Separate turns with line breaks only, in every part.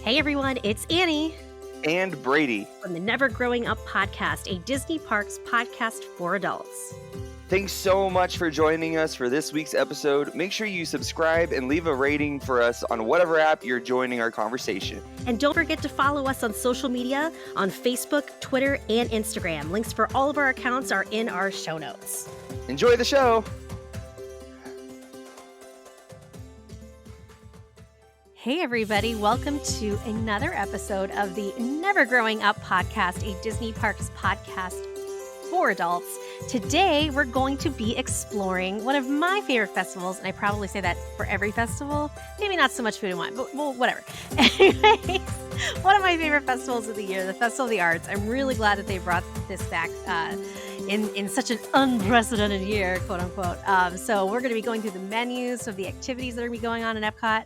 Hey everyone, it's Annie
and Brady
from the Never Growing Up podcast, a Disney Parks podcast for adults.
Thanks so much for joining us for this week's episode. Make sure you subscribe and leave a rating for us on whatever app you're joining our conversation.
And don't forget to follow us on social media on Facebook, Twitter, and Instagram. Links for all of our accounts are in our show notes.
Enjoy the show.
Hey everybody, welcome to another episode of the Never Growing Up podcast, a Disney Parks podcast for adults. Today, we're going to be exploring one of my favorite festivals, and I probably say that for every festival. Maybe not so much Food and Wine, but well, whatever. Anyways, one of my favorite festivals of the year, the Festival of the Arts. I'm really glad that they brought this back in such an unprecedented year, quote unquote. So we're going to be going through the menus of the activities that are going to be going on in Epcot.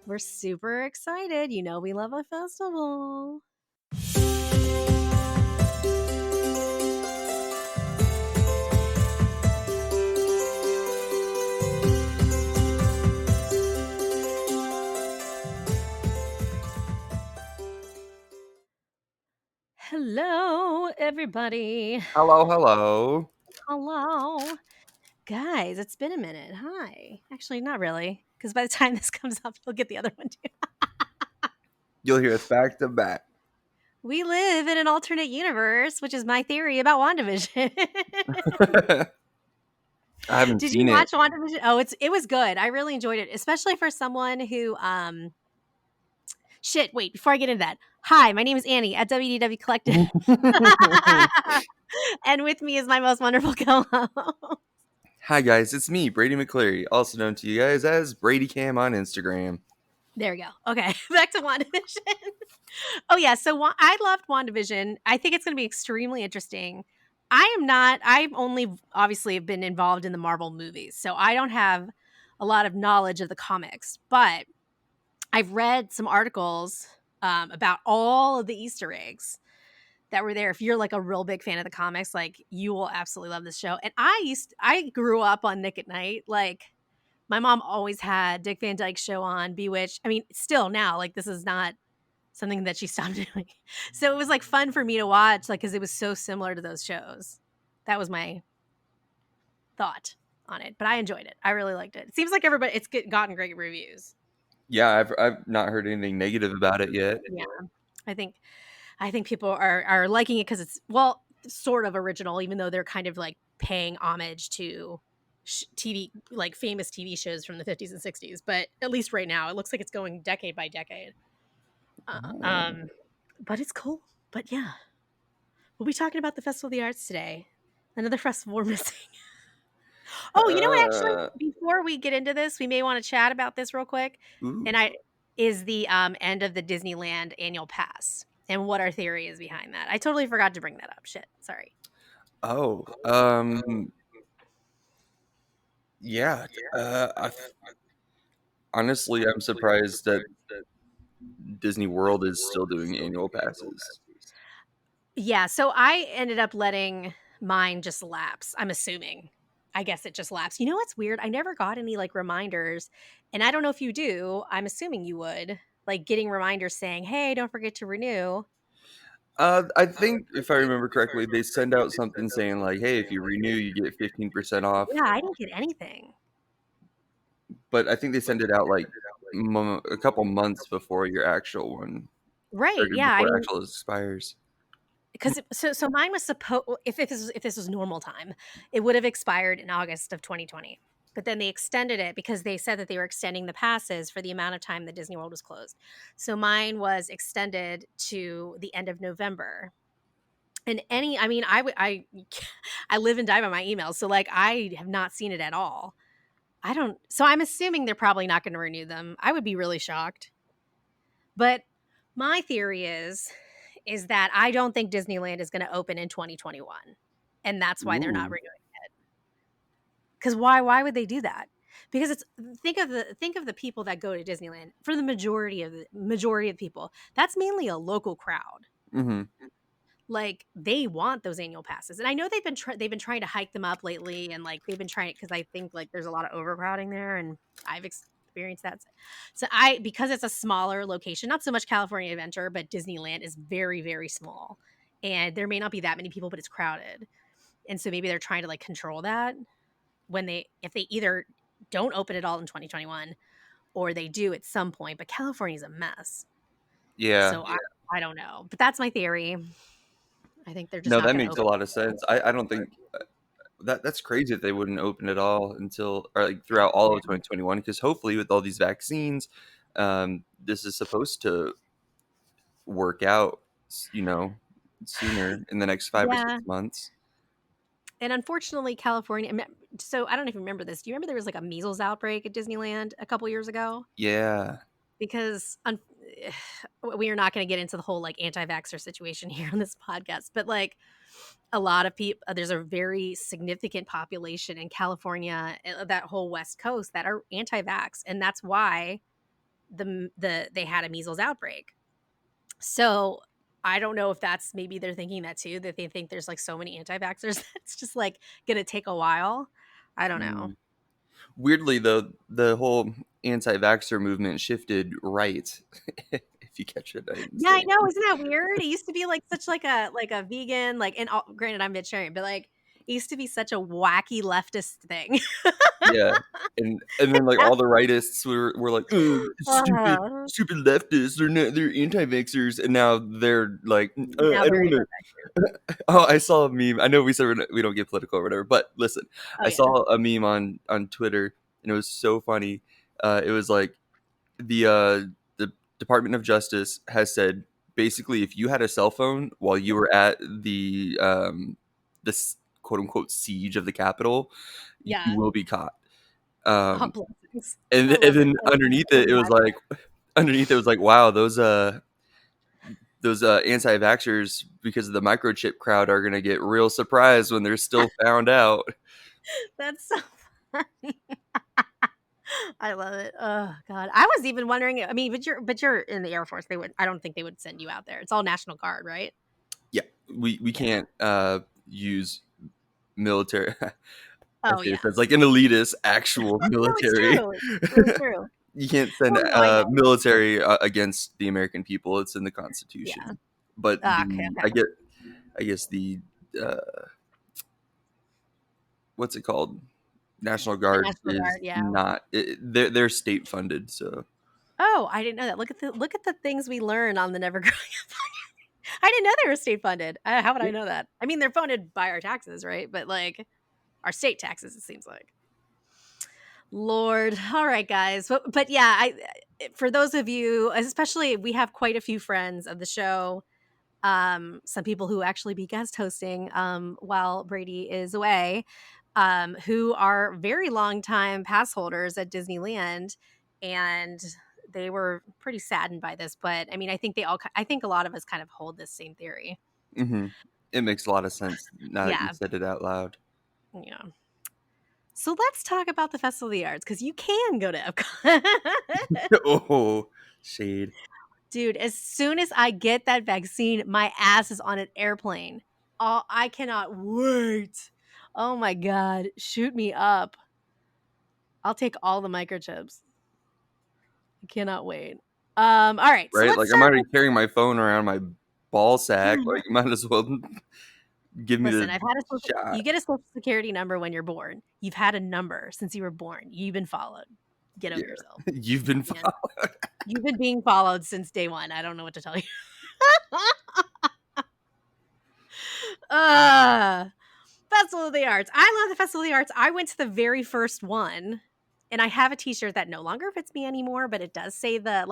We're super excited. You know, we love a festival. Hello, everybody.
Hello.
Hello. Guys, it's been a minute. Hi. Actually, not really, because by the time this comes up, you'll get the other one too.
You'll hear us back to back.
We live in an alternate universe, which is my theory about WandaVision.
I haven't
Did
seen
you
it.
watch WandaVision? Oh, it was good. I really enjoyed it, especially for someone who wait, before I get into that. Hi, my name is Annie at WDW Collective. And with me is my most wonderful co-host.
Hi guys, it's me, Brady McCleary, also known to you guys as Brady Cam on Instagram.
There we go. Okay, back to WandaVision. Oh yeah, so I loved WandaVision. I think it's going to be extremely interesting. I've only obviously been involved in the Marvel movies, so I don't have a lot of knowledge of the comics, but I've read some articles about all of the Easter eggs that were there. If you're like a real big fan of the comics, like you will absolutely love this show. And I grew up on Nick at Night. Like my mom always had Dick Van Dyke's show on, Bewitched. I mean, still now, like this is not something that she stopped doing. So it was like fun for me to watch, like because it was so similar to those shows. That was my thought on it, but I enjoyed it. I really liked it. It seems like it's gotten great reviews.
Yeah, I've not heard anything negative about it yet.
Yeah, I think people are liking it because it's sort of original, even though they're kind of like paying homage to TV, like famous TV shows from the 50s and 60s. But at least right now, it looks like it's going decade by decade. But it's cool. But yeah, we'll be talking about the Festival of the Arts today. Another festival we're missing. Oh, you know what? Actually, before we get into this, we may want to chat about this real quick.
Ooh.
And is the end of the Disneyland annual pass and what our theory is behind that. I totally forgot to bring that up. Shit, sorry.
Oh, yeah. Honestly, I'm surprised that Disney World is still doing annual passes.
Yeah, so I ended up letting mine just lapse. I'm assuming. I guess it just lapsed. You know what's weird? I never got any like reminders, and I don't know if you do. I'm assuming you would, like getting reminders saying, "Hey, don't forget to renew."
I think if I remember correctly, they send out something saying like, "Hey, if you renew, you get 15% off."
Yeah, I didn't get anything.
But I think they send it out like a couple months before your actual one.
Right? Yeah,
Before actual expires.
because so mine was supposed if this was normal time, it would have expired in August of 2020. But then they extended it because they said that they were extending the passes for the amount of time that Disney World was closed. So mine was extended to the end of November. And I live and die by my emails. So like I have not seen it at all. So I'm assuming they're probably not going to renew them. I would be really shocked. But my theory is that I don't think Disneyland is going to open in 2021. And that's why they're not renewing it. Because why would they do that? Because think of the people that go to Disneyland. For the majority of people, that's mainly a local crowd.
Mm-hmm.
Like they want those annual passes, and I know they've been trying to hike them up lately, and like they've been trying because I think like there's a lot of overcrowding there, and experience that. So because it's a smaller location, not so much California Adventure, but Disneyland is very, very small. And there may not be that many people, but it's crowded. And so maybe they're trying to like control that if they either don't open it all in 2021 or they do at some point. But California's a mess.
Yeah.
So I don't know. But that's my theory. I think they're just
No,
not
that
going to
makes a
open.
lot of sense. I don't think that's crazy that they wouldn't open it all until or like throughout all of 2021 because hopefully with all these vaccines, this is supposed to work out, sooner in the next 5 or 6
Yeah.
months.
And unfortunately, California. So I don't even remember this. Do you remember there was like a measles outbreak at Disneyland a couple years ago?
Yeah.
Because we are not going to get into the whole like anti-vaxxer situation here on this podcast, but like a lot of people, there's a very significant population in California, that whole West Coast, that are anti-vax, and that's why they had a measles outbreak. So I don't know if that's maybe they're thinking that too, that they think there's like so many anti-vaxxers that it's just like gonna take a while. I don't know.
Mm. Weirdly, though, the whole anti-vaxxer movement shifted right. If you catch what I'm
Yeah, I
saying.
know. Isn't that weird? It used to be like such like a vegan, like, and granted I'm vegetarian, but like it used to be such a wacky leftist thing.
Yeah, and then like all the rightists were like, "Ugh, stupid
uh,
stupid leftists. They're anti-vaxxers," and now they're like,
now
I
they're
don't want to."
anti-vaxxers.
Oh, I saw a meme. I know we said we don't get political or whatever, but listen,
Oh
I
yeah.
saw a meme on Twitter, and it was so funny. It was like the Department of Justice has said basically if you had a cell phone while you were at this quote unquote siege of the Capitol, you
Yeah.
will be caught.
Oh,
Um,
blessings.
and
I
and
love it.
then
That's
underneath it was like, wow, those anti-vaxxers because of the microchip crowd are gonna get real surprised when they're still found out.
that's so funny. I love it. Oh god. I was even wondering, I mean, but you're in the Air Force. I don't think they would send you out there. It's all National Guard, right?
Yeah, we
Yeah.
can't use military. I
Oh
say this
yeah.
as like an elitist actual
No, it's
military.
true. It's really true.
You can't send
Well, no, I know.
military against the American people. It's in the
Yeah.
Constitution. But
Okay,
the
okay.
I guess the uh, what's it called? National
The
Guard
National
is
Guard, yeah.
not. They're state funded. So
Oh, I didn't know that. Look at the things we learn on the Never Growing Up. I didn't know they were state funded. How would I know that? I mean, they're funded by our taxes, right? But like our state taxes, it seems like. Lord, all right, guys. But yeah, for those of you, especially, we have quite a few friends of the show. Some people who actually be guest hosting while Brady is away, who are very long time pass holders at Disneyland, and they were pretty saddened by this. But I mean, I think a lot of us kind of hold this same theory.
hmm it makes a lot of sense now that you
Yeah,
said it out loud.
yeah. So let's talk about the Festival of the Arts because you can go to Epcot.
Oh, shade.
Dude, as soon as I get that vaccine, my ass is on an airplane. Oh, I cannot wait. Oh my god, shoot me up. I'll take all the microchips. I cannot wait. All right, so
Right?
let's
Like I'm
start
already
with
carrying my phone around my ball sack. Like you might as well give me
listen,
the
I've had
shot.
you get a social security number when you're born. You've had a number since you were born. You've been followed. Get over
Yeah,
yourself.
you've been
Man, you've been being followed since day one. I don't know what to tell you. uh Festival of the Arts. I love the Festival of the Arts. I went to the very first one, and I have a T-shirt that no longer fits me anymore, but it does say I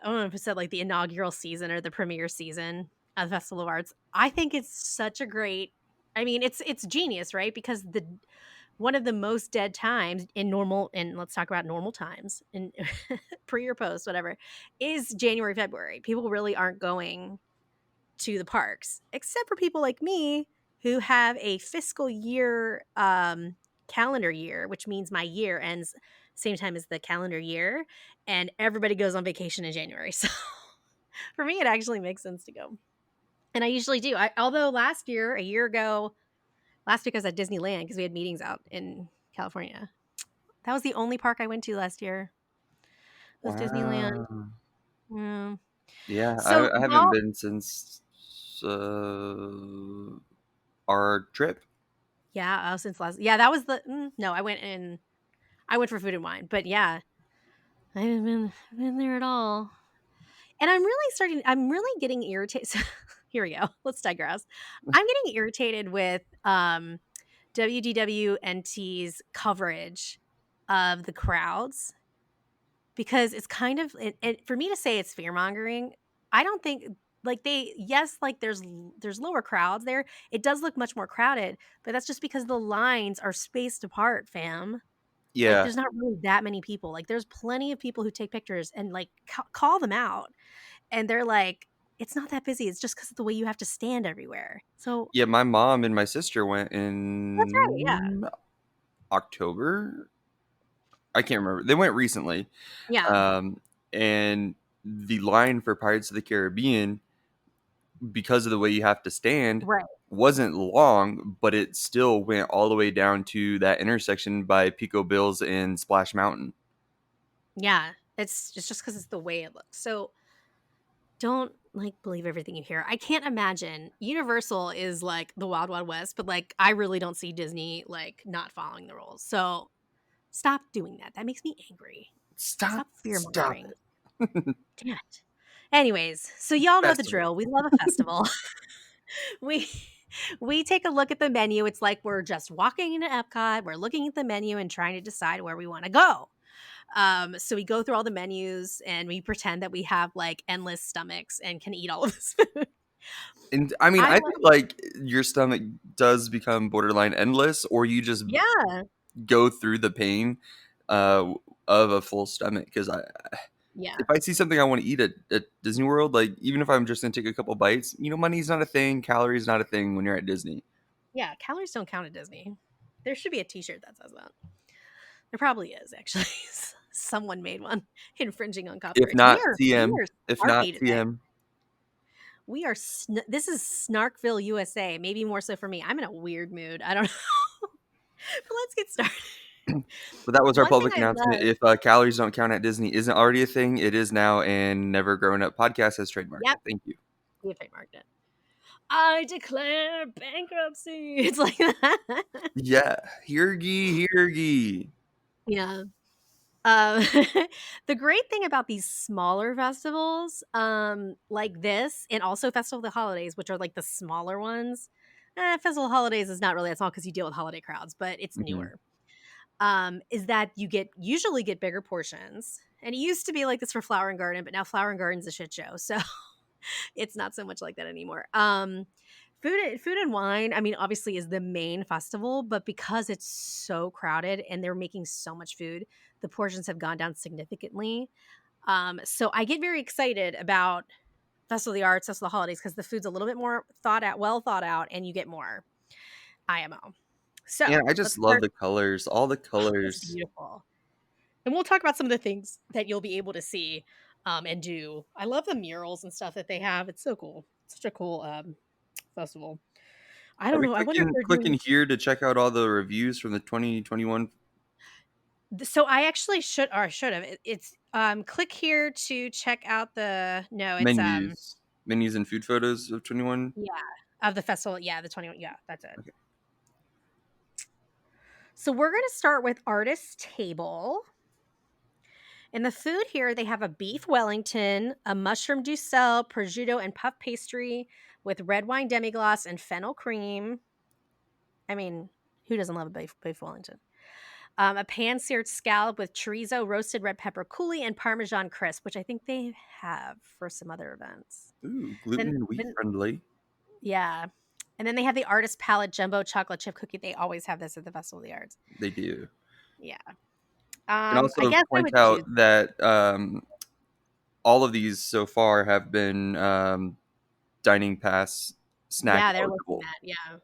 don't know if it said like the inaugural season or the premiere season of the Festival of Arts. I think it's such a great. I mean, it's genius, right? Because the one of the most dead times in normal, and let's talk about normal times in pre or post, whatever, is January, February. People really aren't going to the parks, except for people like me who have a fiscal year calendar year, which means my year ends same time as the calendar year, and everybody goes on vacation in January. So for me, it actually makes sense to go, and I usually do. Although a year ago, last week I was at Disneyland because we had meetings out in California. That was the only park I went to last year. Was Disneyland.
Wow.
Yeah.
Yeah,
So
I haven't
y'all,
been since uh, our trip.
yeah, since last, yeah, that was the no, I went for food and wine, but yeah, I haven't been there at all. And I'm really getting irritated. So, here we go. Let's digress. I'm getting irritated with WDWNT's coverage of the crowds because it's kind of for me to say it's fear mongering. I don't think like they yes like there's lower crowds there. It does look much more crowded, but that's just because the lines are spaced apart, fam. Like
Yeah,
there's not really that many people. Like there's plenty of people who take pictures and like call them out, and they're like, it's not that busy. It's just because of the way you have to stand everywhere. So
yeah. My mom and my sister went
that's right. Yeah.
in October. I can't remember. They went recently,
Yeah.
um, and the line for Pirates of the Caribbean, because of the way you have to stand,
Right.
wasn't long, but it still went all the way down to that intersection by Pico Bills and Splash Mountain.
Yeah. It's just because it's the way it looks. So don't like believe everything you hear. I can't imagine Universal is like the Wild Wild West, but like I really don't see Disney like not following the rules. So stop doing that. That makes me angry.
Stop!
Stop fear
Stop
mongering.
it!
Damn it. Anyways, so y'all know the
Festival.
drill. We love a festival. we we take a look at the menu. It's like we're just walking into Epcot. We're looking at the menu and trying to decide where we want to go. So we go through all the menus and we pretend that we have like endless stomachs and can eat all of this food.
And I mean,
I
I
love,
think like your stomach does become borderline endless, or you just
yeah,
go through the pain uh, of a full stomach. Because
yeah,
if I see something I want to eat at Disney World, like even if I'm just gonna take a couple bites, money's not a thing, calories not a thing when you're at Disney.
yeah. Calories don't count at Disney. There should be a T-shirt that says that. There probably is actually. Someone made one infringing on
If
copyrights.
not
We
TM,
are
if not
snarky today.
TM,
We are. This is Snarkville, USA. Maybe more so for me. I'm in a weird mood. I don't know. But let's get started.
but that was our
One thing
public
I
announcement.
love.
If calories don't count at Disney isn't already a thing, it is now, and Never Growing Up podcast has trademarked
Yep,
it. Thank you.
we have trademarked it. I declare bankruptcy. It's like that.
Yeah, hear ye, hear ye.
Yeah. The great thing about these smaller festivals, like this, and also Festival of the Holidays, which are like the smaller ones. Festival of Holidays is not really that small because you deal with holiday crowds, but it's
Mhm.
newer. Is that you usually get bigger portions. And it used to be like this for Flower and Garden, but now Flower and Garden's a shit show. So it's not so much like that anymore. Food and wine, I mean, obviously is the main festival, but because it's so crowded and they're making so much food, the portions have gone down significantly. So I get very excited about Festival of the Arts, Festival of the Holidays, because the food's a little bit more well thought out, and you get more IMO.
Yeah,
So
I
let's
just love
start.
the colors, all the
It's
colors.
beautiful. And we'll talk about some of the things that you'll be able to see and do. I love the murals and stuff that they have. It's so cool. It's such a cool festival. I
Are
don't
we
know. I wonder if they're
clicking
doing.
here to check out all the reviews from the 2021
So I actually should, or I should have. It's click here to check out the. No, it's
menus and food photos of 21?
yeah, of the festival. Yeah, the 21. Yeah, that's it.
Okay.
So we're gonna start with artist table. And the food here, they have a beef Wellington, a mushroom duxelle, prosciutto, and puff pastry with red wine demi-glace and fennel cream. I mean, who doesn't love a beef Wellington? A pan-seared scallop with chorizo, roasted red pepper coulis, and Parmesan crisp, which I think they have for some other events.
Ooh, gluten
Then,
and wheat
then
friendly.
yeah. And then they have the artist palette jumbo chocolate chip cookie. They always have this at the Festival of the Arts.
They do.
Yeah.
And
I
also
guess I
point
would choose.
out that all of these so far have been dining pass snack
Yeah, they're listing
eligible.
that. Yeah.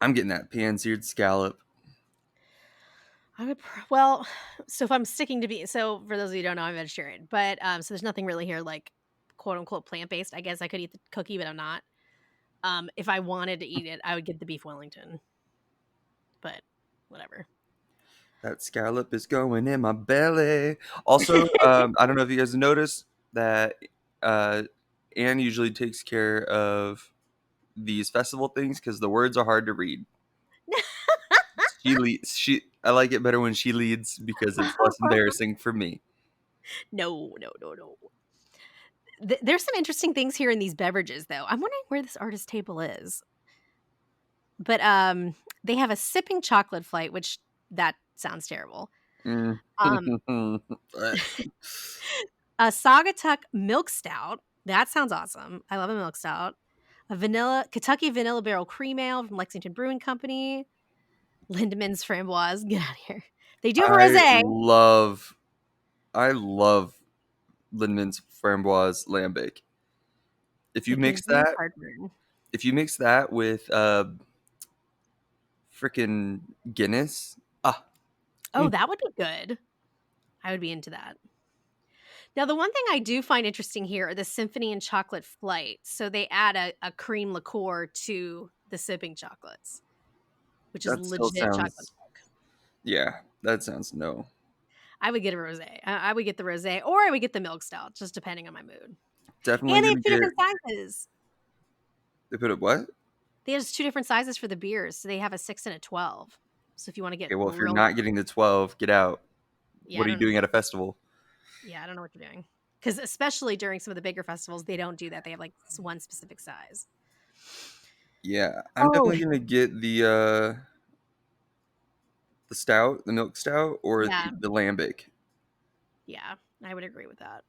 I'm getting that pan-seared scallop.
Well, so if I'm sticking to be so for those of you who don't know, I'm vegetarian, but so there's nothing really here like quote unquote plant based. I guess I could eat the cookie, but I'm not. If I wanted to eat it, I would get the beef Wellington, but whatever.
That scallop is going in my belly. Also, I don't know if you guys noticed that uh, Anne usually takes care of these festival things because the words are hard to read. She leads. I like it better when she leads because it's less embarrassing for me.
No, no, no, no. There's some interesting things here in these beverages, though. I'm wondering where this artist table is. But they have a sipping chocolate flight, which that sounds terrible.
Mm.
Um, a Sagatuck milk stout. That sounds awesome. I love a milk stout. A vanilla Kentucky vanilla barrel cream ale from Lexington Brewing Company. Lindemans framboise. Get out of here. They do have a
I
rosé.
love I love Lindman's framboise lambic. If you
It
mix
gives me
that,
heartburn.
if you mix that with freaking Guinness, ah,
Oh,
mm,
that would be good. I would be into that. Now, the one thing I do find interesting here are the Symphony and Chocolate Flight. So they add a cream liqueur to the sipping chocolates, which is
that still
legit chocolate.
sounds. Yeah, that sounds no.
I would get a rosé. I would get the rosé, or I would get the milk stout, just depending on my mood.
Definitely
And they have
gonna
two
get.
different sizes.
They put it what?
They have two different sizes for the beers. So they have a 6 and a 12. So if you want to get
Okay, well, if you're
real,
not getting the 12, get out.
yeah,
What are you doing at a festival?
I don't know what you're doing. Because especially during some of the bigger festivals, they don't do that. They have like one specific size.
Yeah, I'm
Oh,
definitely gonna get the stout, the milk stout, or
yeah.
the lambic.
Yeah, I would agree with that.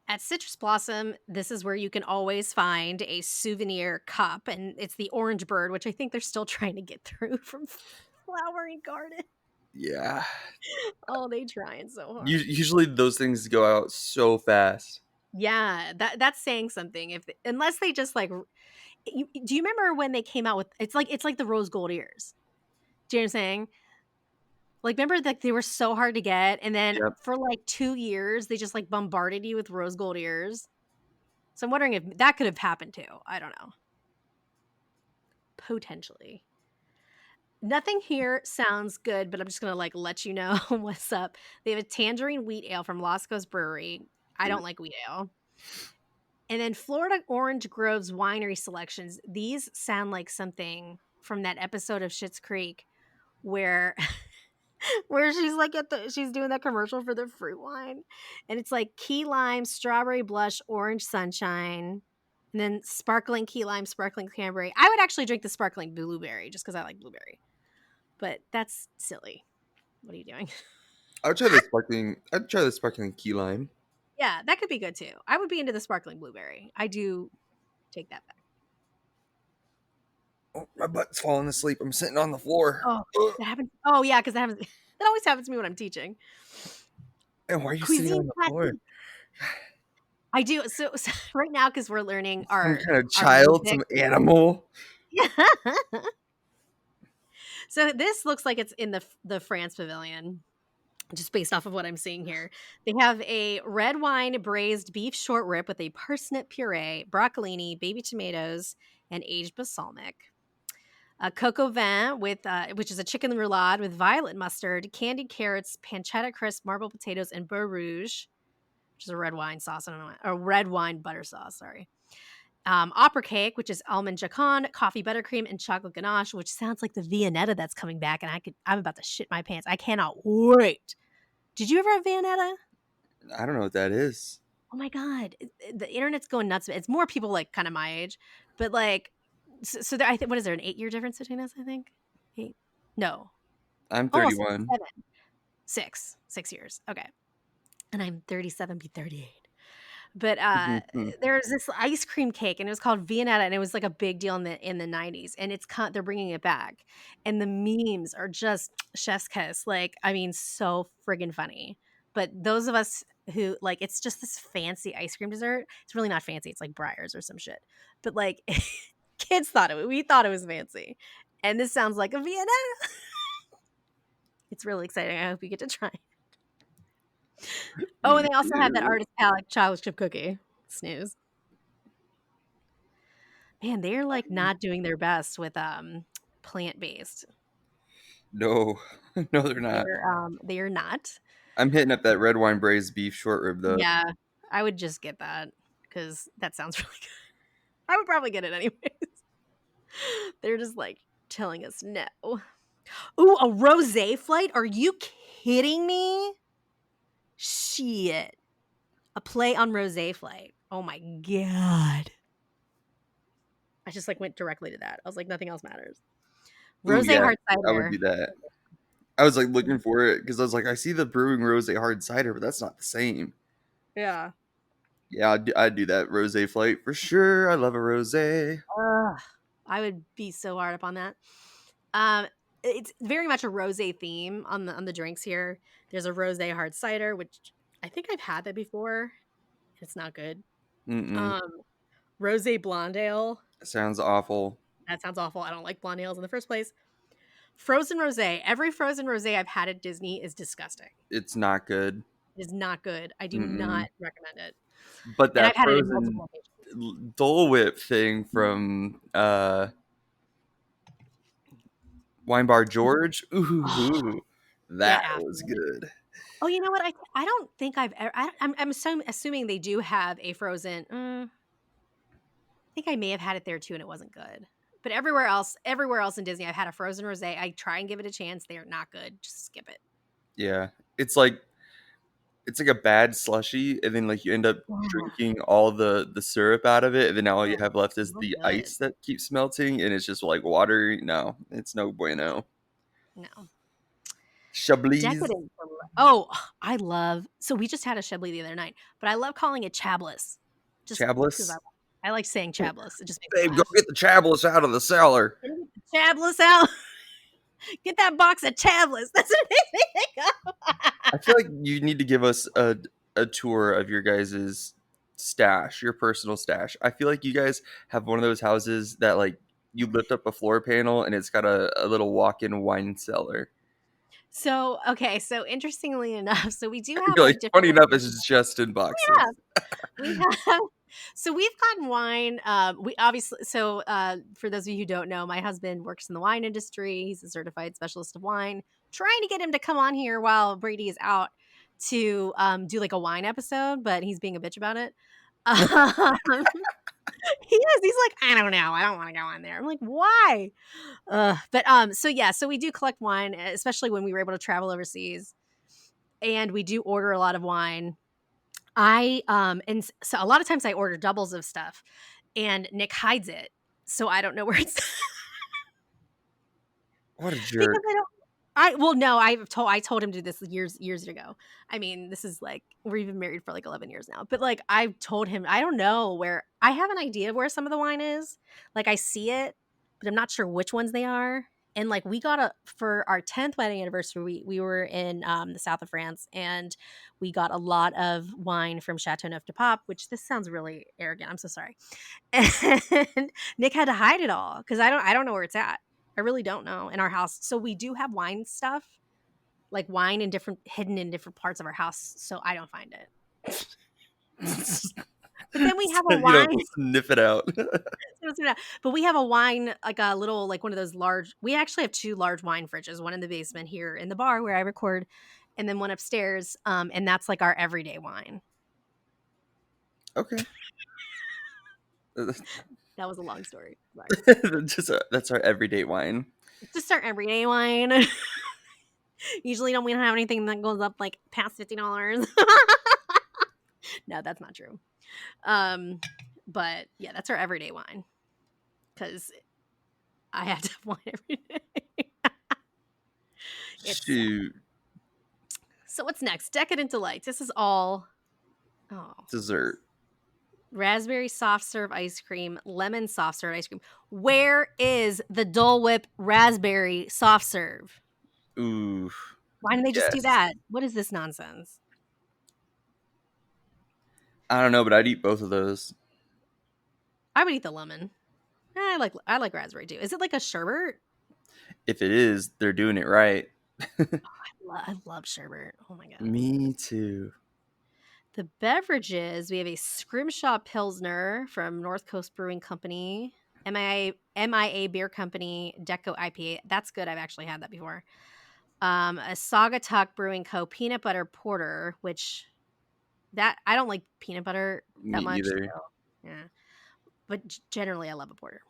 At Citrus Blossom, this is where you can always find a souvenir cup, and it's the orange bird, which I think they're still trying to get through from Flowering Garden.
Yeah,
Oh, they trying so hard.
usually those things go out so fast.
Yeah, that's saying something. If unless they just like, do you remember when they came out with it's like the rose gold ears? Do you know what I'm saying? Like, remember that they were so hard to get, and then
Yep.
for like 2 years they just like bombarded you with rose gold ears. So I'm wondering if that could have happened too. I don't know. Potentially. Nothing here sounds good, but I'm just gonna like let you know what's up. They have a tangerine wheat ale from Lost Coast Brewery. I don't like wheat ale. And then Florida Orange Grove's winery selections. These sound like something from that episode of Schitt's Creek where where she's like she's doing that commercial for the fruit wine. And it's like key lime, strawberry blush, orange sunshine, and then sparkling key lime, sparkling cranberry. I would actually drink the sparkling blueberry just because I like blueberry. But that's silly. What are you doing?
I'd try the sparkling. I'd try the sparkling key lime.
Yeah, that could be good too. I would be into the sparkling blueberry. I do take that back.
Oh, my butt's falling asleep. I'm sitting on the floor.
Oh,
Ugh.
that happens. Oh yeah, because that happens. That always happens to me when I'm teaching.
And why are you sitting
Cuisine
on the floor?
classique. I do. So right now, because we're learning
Some kind of
our
child,
music.
some animal.
So this looks like it's in the France Pavilion, just based off of what I'm seeing here. They have a red wine braised beef short rib with a parsnip puree, broccolini, baby tomatoes, and aged balsamic. A coco vin with which is a chicken roulade with violet mustard, candied carrots, pancetta crisp, marble potatoes, and beurre rouge, which is a red wine sauce. I don't know, a red wine butter sauce. Sorry. Opera cake, which is almond jacon, coffee buttercream, and chocolate ganache, which sounds like the Viennetta that's coming back, and I'm about to shit my pants. I cannot wait. Did you ever have Viennetta?
I don't know what that is.
Oh my god, the internet's going nuts. It's more people like kind of my age, but like, so there, I think what is there an 8 year difference between us? I think eight. No,
I'm
almost
31.
7. 6 years. Okay, and I'm 37. Be 38. But there was this ice cream cake, and it was called Viennetta, and it was like a big deal in the 90s. And they're bringing it back, and the memes are just chef's kiss. Like, I mean, so friggin' funny. But those of us who like, it's just this fancy ice cream dessert. It's really not fancy. It's like Breyers or some shit. But like, kids we thought it was fancy, and this sounds like a Viennetta. It's really exciting. I hope you get to try. Oh, and
Me
they also have that
too.
artist Alec chocolate chip cookie. Snooze. Man, they're like not doing their best with plant-based.
No, no, they're not.
They are not.
I'm hitting up that red wine braised beef short rib though.
Yeah, I would just get that because that sounds really good. I would probably get it anyways. They're just like telling us no. Ooh, a rosé flight? Are you kidding me? Shit. A play on rosé flight. Oh my god. I just like went directly to that. I was like, nothing else matters.
Ooh,
Rosé
yeah,
hard
I would
cider.
do that. I was like looking for it because I was like, I see the brewing rose hard cider, but that's not the same.
Yeah.
Yeah, I'd do that rose flight for sure. I love a rose.
Ugh, I would be so hard up on that. Um, it's very much a rosé theme on the drinks here. There's a rosé hard cider, which I think I've had that before. It's not good.
Mm-mm.
Um, rosé blonde ale.
Sounds awful.
That sounds awful. I don't like blonde ales in the first place. Frozen rosé. Every frozen rosé I've had at Disney is disgusting.
It's not good.
It is not good. I do not
Mm-mm.
recommend it.
But
And
that
I've had it in
frozen
multiple occasions.
Dole Whip thing from Wine Bar George,
Oh,
ooh,
get
that
after
was
it.
good.
Oh, you know what? I don't think I've ever. I'm assuming they do have a frozen. I think I may have had it there too, and it wasn't good. But everywhere else in Disney, I've had a frozen rosé. I try and give it a chance. They are not good. Just skip it.
Yeah, it's like a bad slushy, and then like you end up
Yeah.
drinking all the syrup out of it, and then all you
Oh,
have left is
not
the
good.
ice that keeps melting, and it's just like water. No, it's no bueno.
No.
Chablis,
Decadent. Oh, I love. So we just had a Chablis the other night, but I love calling it Chablis, just because
Chablis.
I like saying Chablis. It just makes me
Babe, go
laugh.
get the Chablis out of the cellar.
Can you get the Chablis out. Get that box of Chablis. That's what it makes me think
I
of.
feel like you need to give us a tour of your guys's stash, your personal stash. I feel like you guys have one of those houses that like you lift up a floor panel and it's got a little walk-in wine cellar.
So okay, so interestingly enough, so we do have
You're like,
like different
funny enough,
locations.
it's just in
Yeah,
boxes.
we have. So we've gotten wine. We obviously. So for those of you who don't know, my husband works in the wine industry. He's a certified specialist of wine. Trying to get him to come on here while Brady is out to do like a wine episode, but he's being a bitch about it. Um, he is. He's like, I don't know. I don't want to go on there. I'm like, why? But so yeah, so we do collect wine, especially when we were able to travel overseas, and we do order a lot of wine. So a lot of times I order doubles of stuff, and Nick hides it, so I don't know where it's
What a
because
jerk.
I don't. No, I told him to do this years ago. I mean, this is like we've been married for like 11 years now. But like I've told him I don't know where I have an idea of where some of the wine is. Like I see it, but I'm not sure which ones they are. And like we got a for our 10th wedding anniversary, we were in the south of France and we got a lot of wine from Chateauneuf du Pape, which this sounds really arrogant. I'm so sorry. And Nick had to hide it all because I don't know where it's at. I really don't know in our house. So we do have wine stuff, like wine in different hidden in different parts of our house. So I don't find it. But then we have a
You don't
wine.
sniff it out.
But we have a wine, like a little, like one of those large. We actually have two large wine fridges, one in the basement here in the bar where I record, and then one upstairs. And that's like our everyday wine.
Okay.
That was a long story. Sorry.
That's our everyday wine.
It's just our everyday wine. Usually, we don't have anything that goes up like past $50. No, that's not true. Um, but yeah, that's our everyday wine because I have to have wine every day. It's
Shoot.
so. What's next? Decadent delights. This is all. Oh,
Dessert.
raspberry soft serve ice cream, lemon soft serve ice cream. Where is the Dole Whip raspberry soft serve?
Ooh.
Why didn't they just do
Yes.
that? What is this nonsense?
I don't know, but I'd eat both of those.
I would eat the lemon. I like raspberry too. Is it like a sherbet?
If it is, they're doing it right.
I love sherbet. Oh my god.
Me too.
The beverages, we have a Scrimshaw Pilsner from North Coast Brewing Company. MIA Beer Company Deco IPA. That's good. I've actually had that before. A Saugatuck Brewing Co. Peanut Butter Porter, which that I don't like peanut butter
Me
that much.
either.
So, yeah, but generally I love a porter.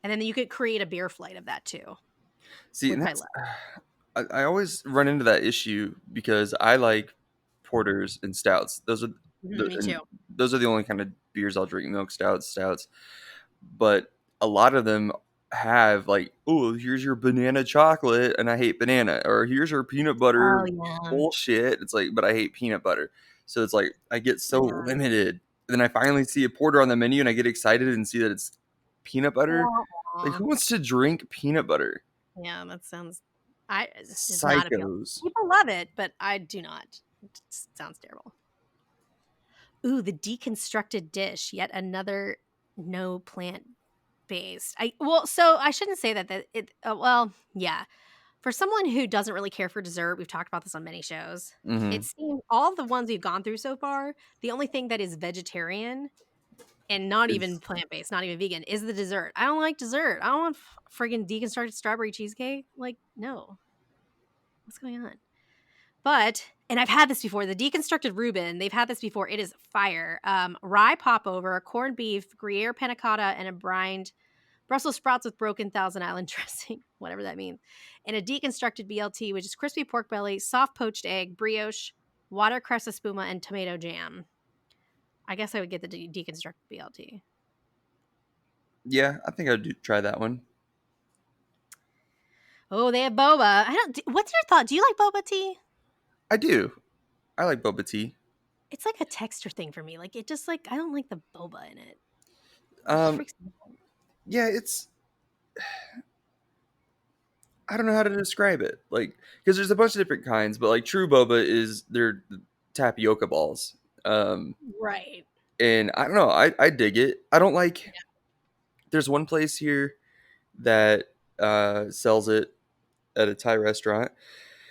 And then you could create a beer flight of that too.
See,
Would
and
probably
that's
love.
I always run into that issue because I like porters and stouts.
Me
And
too.
those are the only kind of beers I'll drink: milk stouts. But a lot of them have like, oh, here's your banana chocolate, and I hate banana, or here's your peanut butter
Oh yeah,
bullshit. It's like, but I hate peanut butter. So it's like I get so
yeah.
limited. And then I finally see a porter on the menu, and I get excited and see that it's peanut butter. Like,
Aw.
who wants to drink peanut butter?
Yeah, that sounds. I It does not appeal.
Psychos.
People love it, but I do not. It sounds terrible. Ooh, the deconstructed dish. Yet another no plant based. So I shouldn't say that. That it. Well, yeah. For someone who doesn't really care for dessert, we've talked about this on many shows.
Hmm.
It seems all the ones we've gone through so far, the only thing that is vegetarian and not even
Is
plant based, not even vegan, is the dessert. I don't like dessert. I don't want friggin' deconstructed strawberry cheesecake. Like, no, what's going on? But and I've had this before. The deconstructed Reuben, they've had this before. It is fire. Rye popover, corned beef, Gruyere panna cotta, and a brined Brussels sprouts with broken Thousand Island dressing, whatever that means, and a deconstructed BLT, which is crispy pork belly, soft poached egg, brioche, watercress espuma, and tomato jam. I guess I would get the deconstructed BLT.
yeah, I think I'd try that one.
Oh, they have boba. I don't. What's your thought? Do you like boba tea?
I do. I like boba tea.
It's like a texture thing for me. Like it just like I don't like the boba in it. It just
Um,
freaks me out.
yeah, it's I don't know how to describe it. Like, because there's a bunch of different kinds, but like true boba is their tapioca balls. Um,
Right.
and I don't know. I dig it. I don't like. There's one place here that sells it at a Thai restaurant,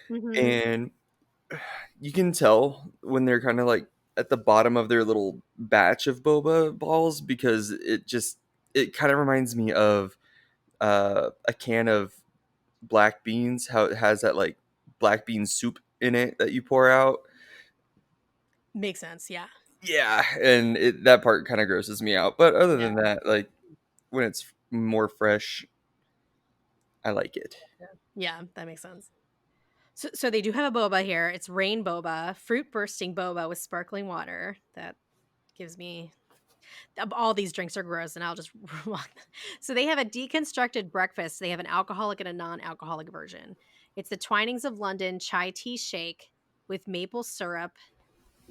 Mm-hmm.
and you can tell when they're kind of like at the bottom of their little batch of boba balls because it kind of reminds me of a can of black beans, how it has that like black bean soup in it that you pour out.
Makes sense. Yeah.
Yeah, and that part kind of grosses me out. But other
Yeah.
than that, like when it's more fresh, I like it.
Yeah. That makes sense. So they do have a boba here. It's rain boba, fruit bursting boba with sparkling water. That gives me all these drinks are gross, and I'll just walk. So they have a deconstructed breakfast. They have an alcoholic and a non-alcoholic version. It's the Twinings of London chai tea shake with maple syrup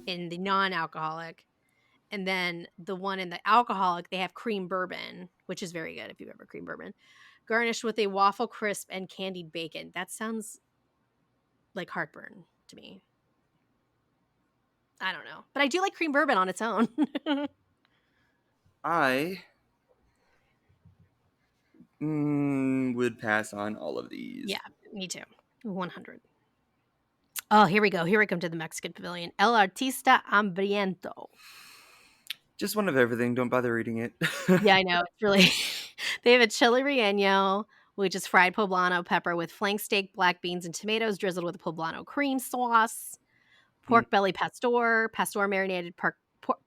in the non-alcoholic, and then the one in the alcoholic they have cream bourbon, which is very good if you've ever cream bourbon, garnished with a waffle crisp and candied bacon. That sounds like heartburn to me. I don't know, but I do like cream bourbon on its own.
I would pass on all of these.
Yeah, me too. 100. Oh, here we go. Here we come to the Mexican pavilion. El Artista Hambriento.
Just one of everything. Don't bother reading it.
Yeah, I know. It's really. They have a chili relleno, which is fried poblano pepper with flank steak, black beans, and tomatoes drizzled with a poblano cream sauce.
Mm,
Pork belly pastor marinated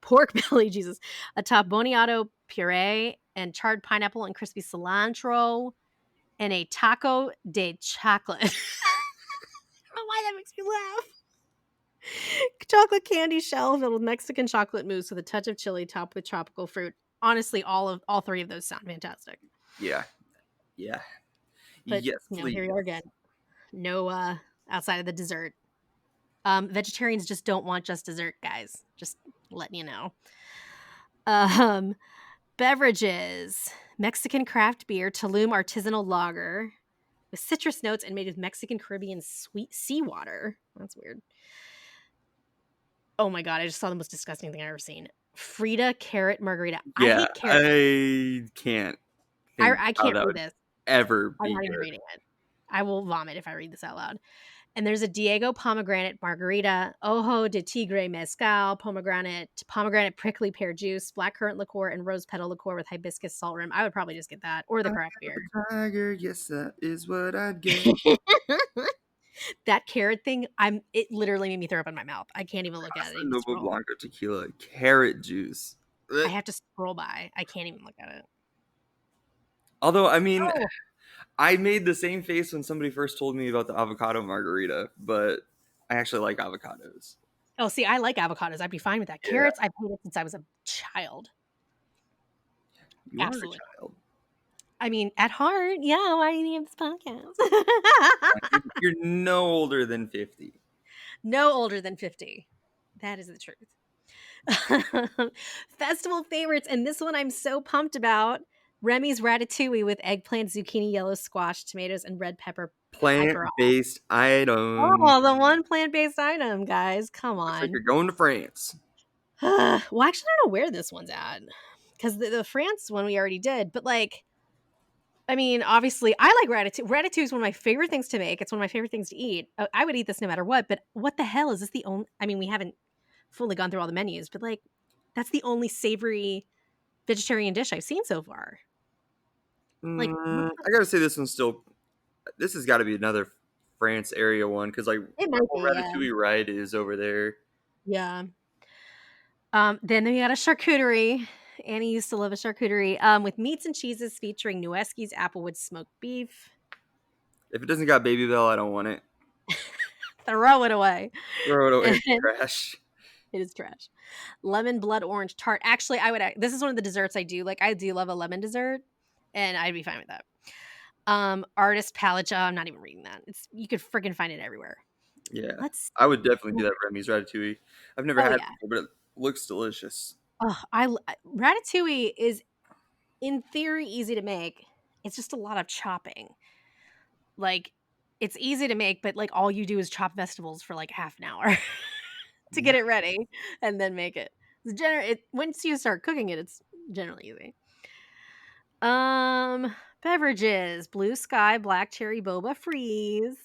pork belly, Jesus, atop boniato puree and charred pineapple and crispy cilantro, and a taco de chocolate. I don't know why that makes me laugh. Chocolate candy shell filled with Mexican chocolate mousse with a touch of chili, topped with tropical fruit. Honestly, all three of those sound fantastic.
yeah, yeah,
But
yes,
here
please.
we are again. No outside of the dessert. Vegetarians just don't want just dessert, guys. Just letting you know. Um, Beverages. Mexican craft beer, Tulum artisanal lager with citrus notes and made with Mexican Caribbean sweet seawater. That's weird. Oh my god, I just saw the most disgusting thing I've ever seen. Frida carrot margarita. I
Yeah,
hate carrots.
I can't think
I
how
can't
that
read
would
this.
ever
I'm
be
not even
good.
reading it. I will vomit if I read this out loud. And there's a Diego pomegranate margarita, Ojo de Tigre mezcal, pomegranate prickly pear juice, blackcurrant liqueur, and rose petal liqueur with hibiscus salt rim. I would probably just get that or the
I
craft
am
beer.
a tiger, yes, that is what I'd get.
That carrot thing, it literally made me throw up in my mouth. I can't even look at
Casa
it. Even
Noble
scroll.
Blanco tequila, carrot juice.
I
Ugh.
have to scroll by. I can't even look at it.
Although, I mean,
Oh,
I made the same face when somebody first told me about the avocado margarita, but I actually like avocados.
oh, see, I like avocados. I'd be fine with that.
Yeah,
Carrots, I've hated since I was a child.
you are a
Absolutely.
child.
I mean, at heart, yeah. Why do you need this podcast?
You're no older than 50.
No older than 50. That is the truth. Festival favorites, and this one I'm so pumped about. Remy's ratatouille with eggplant, zucchini, yellow squash, tomatoes, and red pepper piper.
Plant-based item.
Oh, the one plant-based item, guys. Come
Looks like
on.
you're going to France.
Well, actually, I don't know where this one's at. Because the France one we already did, but like, I mean, obviously, I like ratatouille. Ratatouille is one of my favorite things to make. It's one of my favorite things to eat. I would eat this no matter what. But what the hell is this the only? I mean, we haven't fully gone through all the menus, but like, that's the only savory vegetarian dish I've seen so far. Like, what the,
I gotta say, this one's still. This has got to be another France area one because like
it
our
might
whole
be, yeah,
Ratatouille ride is over there.
yeah. Then we got a charcuterie. Annie used to love a charcuterie. With meats and cheeses featuring Nuesky's Applewood smoked beef.
If it doesn't got Baby Bell, I don't want it.
Throw it away.
Throw it away in
And
the trash.
it is trash. Lemon blood orange tart. Actually, this is one of the desserts I do. Like, I do love a lemon dessert, and I'd be fine with that. Artist palette. I'm not even reading that. You could freaking find it everywhere.
Yeah,
Let's
I would
see.
definitely do that Remy's Ratatouille. I've never
Oh
had it
yeah.
before, but it looks delicious.
Oh, ratatouille is in theory easy to make. It's just a lot of chopping. Like, it's easy to make, but like all you do is chop vegetables for like half an hour to
Yeah.
get it ready and then make it. Once you start cooking it, it's generally easy. Beverages: Blue Sky Black Cherry Boba Freeze.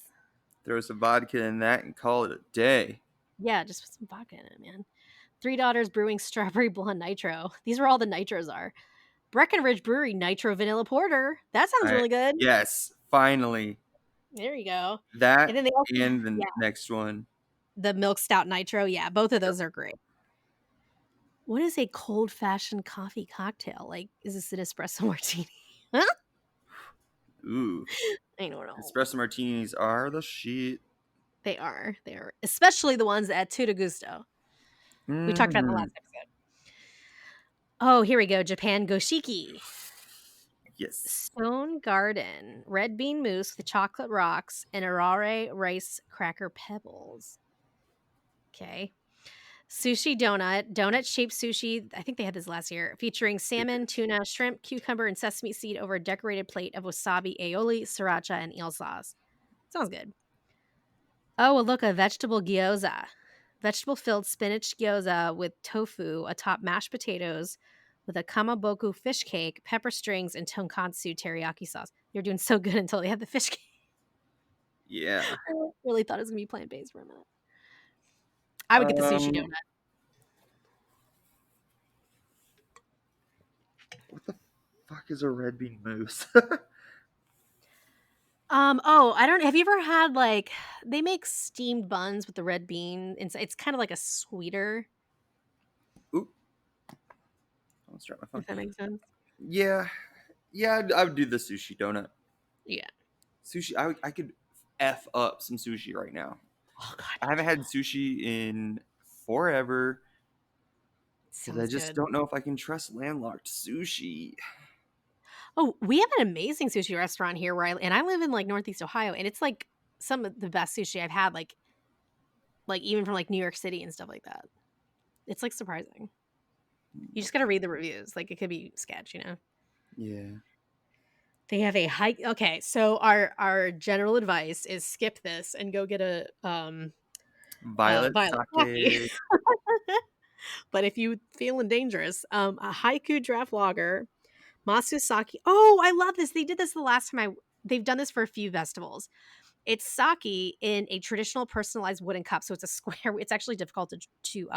Throw some vodka in that and call it a day.
Yeah, just put some vodka in it, man. Three Daughters Brewing Strawberry Blonde Nitro. These are all the nitros are. Breckenridge Brewery Nitro Vanilla Porter. That sounds
I,
really good.
yes, finally.
There you go. And
That
then they also,
and the
yeah,
next one.
the Milk Stout Nitro. Yeah, both of those are great. What is a cold fashioned coffee cocktail? Like, is this an espresso martini? Huh?
Ooh,
I don't know.
espresso martinis are the shit.
They are. They are. Especially the ones at Tudo Gusto. We talked about the
Hmm.
last episode. Oh, here we go. Japan Goshiki.
Yes.
Stone Garden. Red bean mousse with chocolate rocks and arare rice cracker pebbles. Okay. Sushi donut shaped sushi. I think they had this last year, featuring salmon, tuna, shrimp, cucumber, and sesame seed over a decorated plate of wasabi, aioli, sriracha, and eel sauce. Sounds good. Oh, well, look, a vegetable gyoza. Vegetable filled spinach gyoza with tofu atop mashed potatoes with a kamaboku fish cake, pepper strings, and tonkatsu teriyaki sauce. They're doing so good until they had the fish cake.
Yeah.
I really thought it was going to be plant based for a minute. I would get the sushi donut.
What the fuck is a red bean mousse?
Oh, I don't have you ever had like they make steamed buns with the red bean inside. It's kind of like a sweeter,
Oop. I'll start my phone.
if that makes sense.
Yeah. Yeah, I would do the sushi donut.
Yeah.
Sushi, I could F up some sushi right now.
Oh god,
I
me
haven't
too.
had sushi in forever because I
Sounds
just
good.
don't know if I can trust landlocked sushi.
Oh, we have an amazing sushi restaurant here and I live in like Northeast Ohio, and it's like some of the best sushi I've had, like even from like New York City and stuff like that. It's like surprising. You just got to read the reviews. Like, it could be sketch, you know.
Yeah.
They have a hike. Okay, so our general advice is skip this and go get a
Violet
violet coffee.
sake.
But if you feeling dangerous, a haiku draft lager, Masusaki. Oh, I love this. They did this the last time they've done this for a few festivals. It's sake in a traditional personalized wooden cup, so it's a square. It's actually difficult to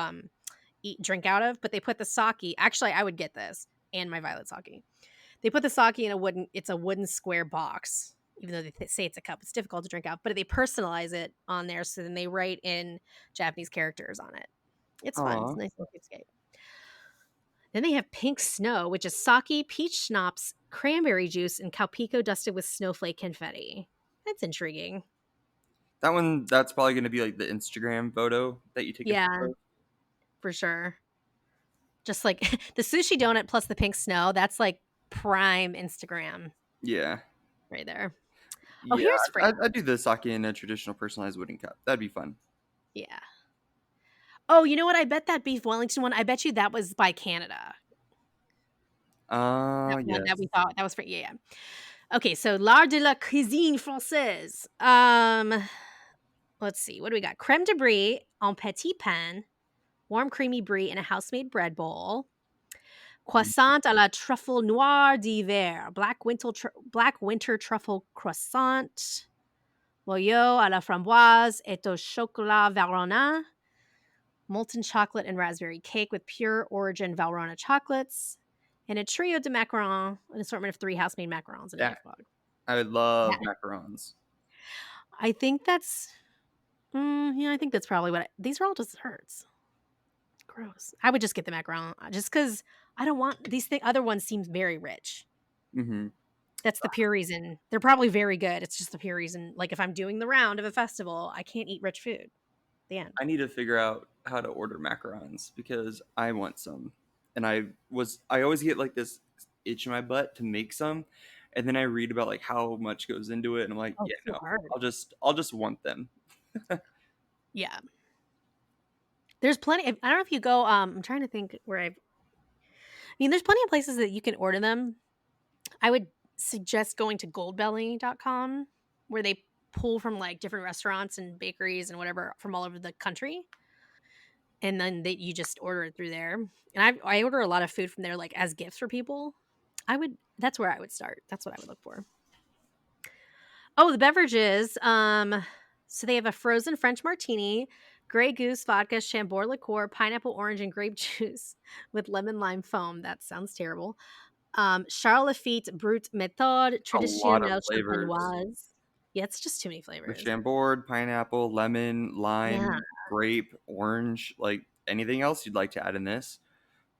drink out of, but they put the sake. Actually, I would get this and my violet sake. They put the sake in a wooden. It's a wooden square box. Even though they say it's a cup, it's difficult to drink out. But they personalize it on there, so then they write in Japanese characters on it. It's fun. It's
Aw.
a nice little escape. Then they have pink snow, which is sake, peach schnapps, cranberry juice, and calpico dusted with snowflake confetti. That's intriguing.
That one, that's probably gonna be, like, the Instagram photo that you take a
Yeah,
photo of.
for sure. Just like the sushi donut plus the pink snow, that's like prime Instagram
Yeah.
right there. Oh,
Yeah,
here's
I'd do the sake in a traditional personalized wooden cup. That'd be fun.
yeah. Oh, you know what? I bet that beef Wellington one, I bet you that was by Canada. That one that we
Yes.
thought that was for yeah. Okay, so l'art de la cuisine française. Let's see. What do we got? Crème de brie en petit pain, warm creamy brie in a house-made bread bowl.
Mm,
Croissant à la truffle noir d'hiver, black winter truffle croissant. Boyau à la framboise et au chocolat Valrhona. Molten chocolate and raspberry cake with pure origin Valrhona chocolates. And a trio de macarons, an assortment of 3 house-made macarons in a
yeah,
gift bag.
I would love
Yeah.
macarons.
I think that's yeah, I think that's probably what these are all desserts. Gross. I would just get the macaron just because I don't want other ones seem very rich.
Mhm.
That's the pure reason. They're probably very good. It's just the pure reason. Like if I'm doing the round of a festival, I can't eat rich food. The end.
I need to figure out how to order macarons because I want some. And I always get, like, this itch in my butt to make some, and then I read about, like, how much goes into it, and I'm like,
Oh,
"Yeah,
it's so
no.
hard.
I'll just want them."
Yeah. There's plenty I don't know if you go, I'm trying to think where I mean, there's plenty of places that you can order them. I would suggest going to goldbelly.com where they pull from, like, different restaurants and bakeries and whatever from all over the country, and then you just order it through there. And I order a lot of food from there, like, as gifts for people. That's where I would start. That's what I would look for. Oh, the beverages. So they have a frozen French martini, Grey Goose vodka, Chambord liqueur, pineapple, orange, and grape juice with lemon lime foam. That sounds terrible. Charles Lafitte Brut Méthode
A lot of
Traditionnelle
flavors.
Champenoise. Yeah, it's just too many
The
flavors.
Chambord, pineapple, lemon,
Yeah.
lime, grape, orange, like, anything else you'd like to add in this?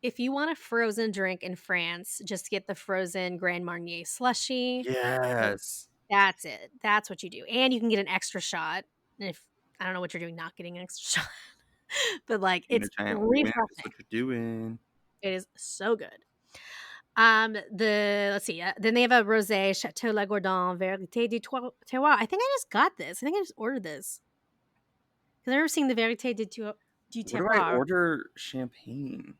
If you want a frozen drink in France, just get the frozen Grand Marnier slushy. Like,
Yes.
that's it. That's what you do. And you can get an extra shot. And if I don't know what you're doing not getting an extra shot, but like
Being a
it's
giant wimp is
refreshing.
what you're doing.
It is so good. Let's see. Then they have a rosé Chateau Lagordon Vérité du Terroir. I think I just got this. I think I just ordered this because I've never seen the Vérité du
Where do I
Terroir.
order champagne?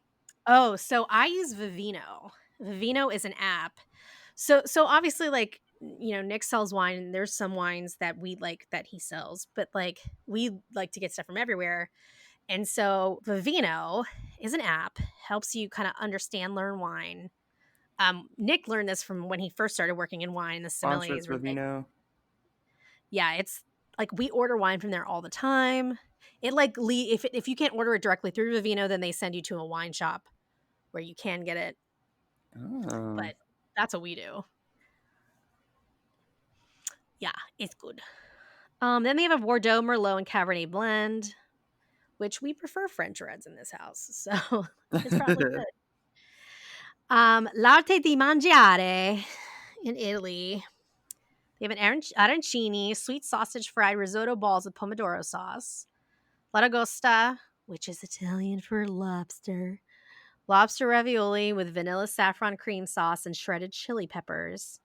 Oh, so I use Vivino. Vivino is an app. So obviously, like, Nick sells wine, and there's some wines that we like that he sells, but like we like to get stuff from everywhere. And so Vivino is an app, helps you kind of understand, learn wine. Nick learned this from when he first started working in wine. The
Sponsors
sommeliers were like,
Vivino?
yeah, it's like we order wine from there all the time. It like if you can't order it directly through Vivino, then they send you to a wine shop where you can get it.
Oh.
But that's what we do. Yeah, it's good. Then they have a Bordeaux, Merlot, and Cabernet blend, which we prefer French reds in this house, so it's probably good. L'arte di mangiare in Italy. They have an arancini, sweet sausage fried risotto balls with pomodoro sauce. L'aragosta, which is Italian for lobster. Lobster ravioli with vanilla saffron cream sauce and shredded chili peppers.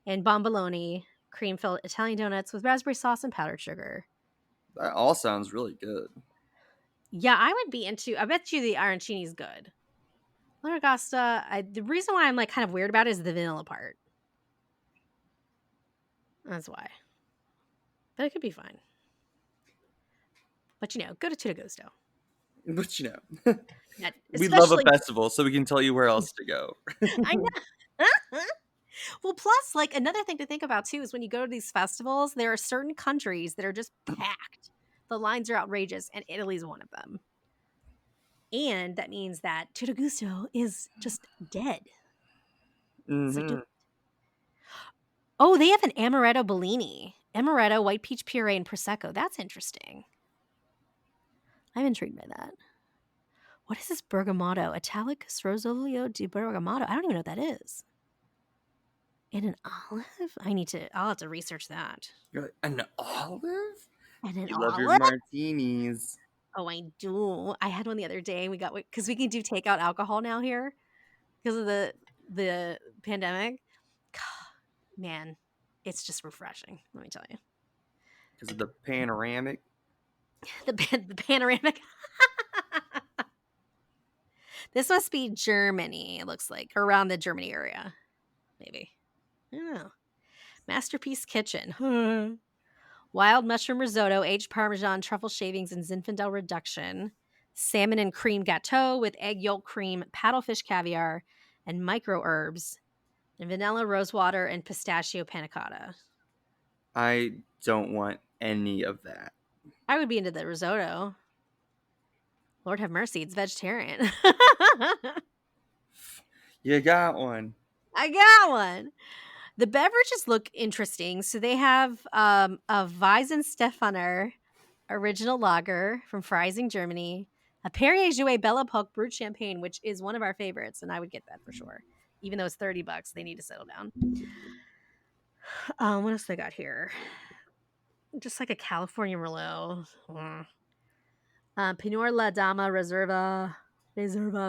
And bomboloni, cream-filled Italian donuts with raspberry sauce and powdered sugar.
That all sounds really good.
Yeah, I would be into. I bet you the arancini is good. L'aragosta. The reason why I'm like kind of weird about it is the vanilla part. That's why. But it could be fine. But go to Gusto.
But,
Yeah,
we love a
especially
festival, so we can tell you where else to go.
I know. Well, plus, like, another thing to think about too is when you go to these festivals, there are certain countries that are just packed. The lines are outrageous, and Italy's one of them. And that means that Tutto Gusto is just dead. So do
Hmm.
Oh, they have an amaretto Bellini. Amaretto, white peach puree, and prosecco. That's interesting. I'm intrigued by that. What is this bergamotto? Italicus rosolio di bergamotto. I don't even know what that is. And an olive? I'll have to research that.
You're like, an olive?
And an
You love your
olive?
martinis.
Oh, I do. I had one the other day and we got because we can do takeout alcohol now here because of the pandemic. Man, it's just refreshing, let me tell you.
Because of the panoramic.
The panoramic. This must be Germany, it looks like, or around the Germany area, maybe. I don't know. Masterpiece Kitchen. Wild mushroom risotto, aged Parmesan, truffle shavings, and Zinfandel reduction. Salmon and cream gâteau with egg yolk cream, paddlefish caviar, and micro herbs. And vanilla rosewater and pistachio panna cotta.
I don't want any of that.
I would be into the risotto. Lord have mercy, it's vegetarian.
You got one.
I got one. The beverages look interesting. So they have a Weizenstephaner original lager from Freising, Germany, a Perrier Jouet Belle Epoque brut champagne, which is one of our favorites, and I would get that for sure. Even though it's $30, they need to settle down. What else they got here? Just like a California Merlot. Pinot La Dama Reserva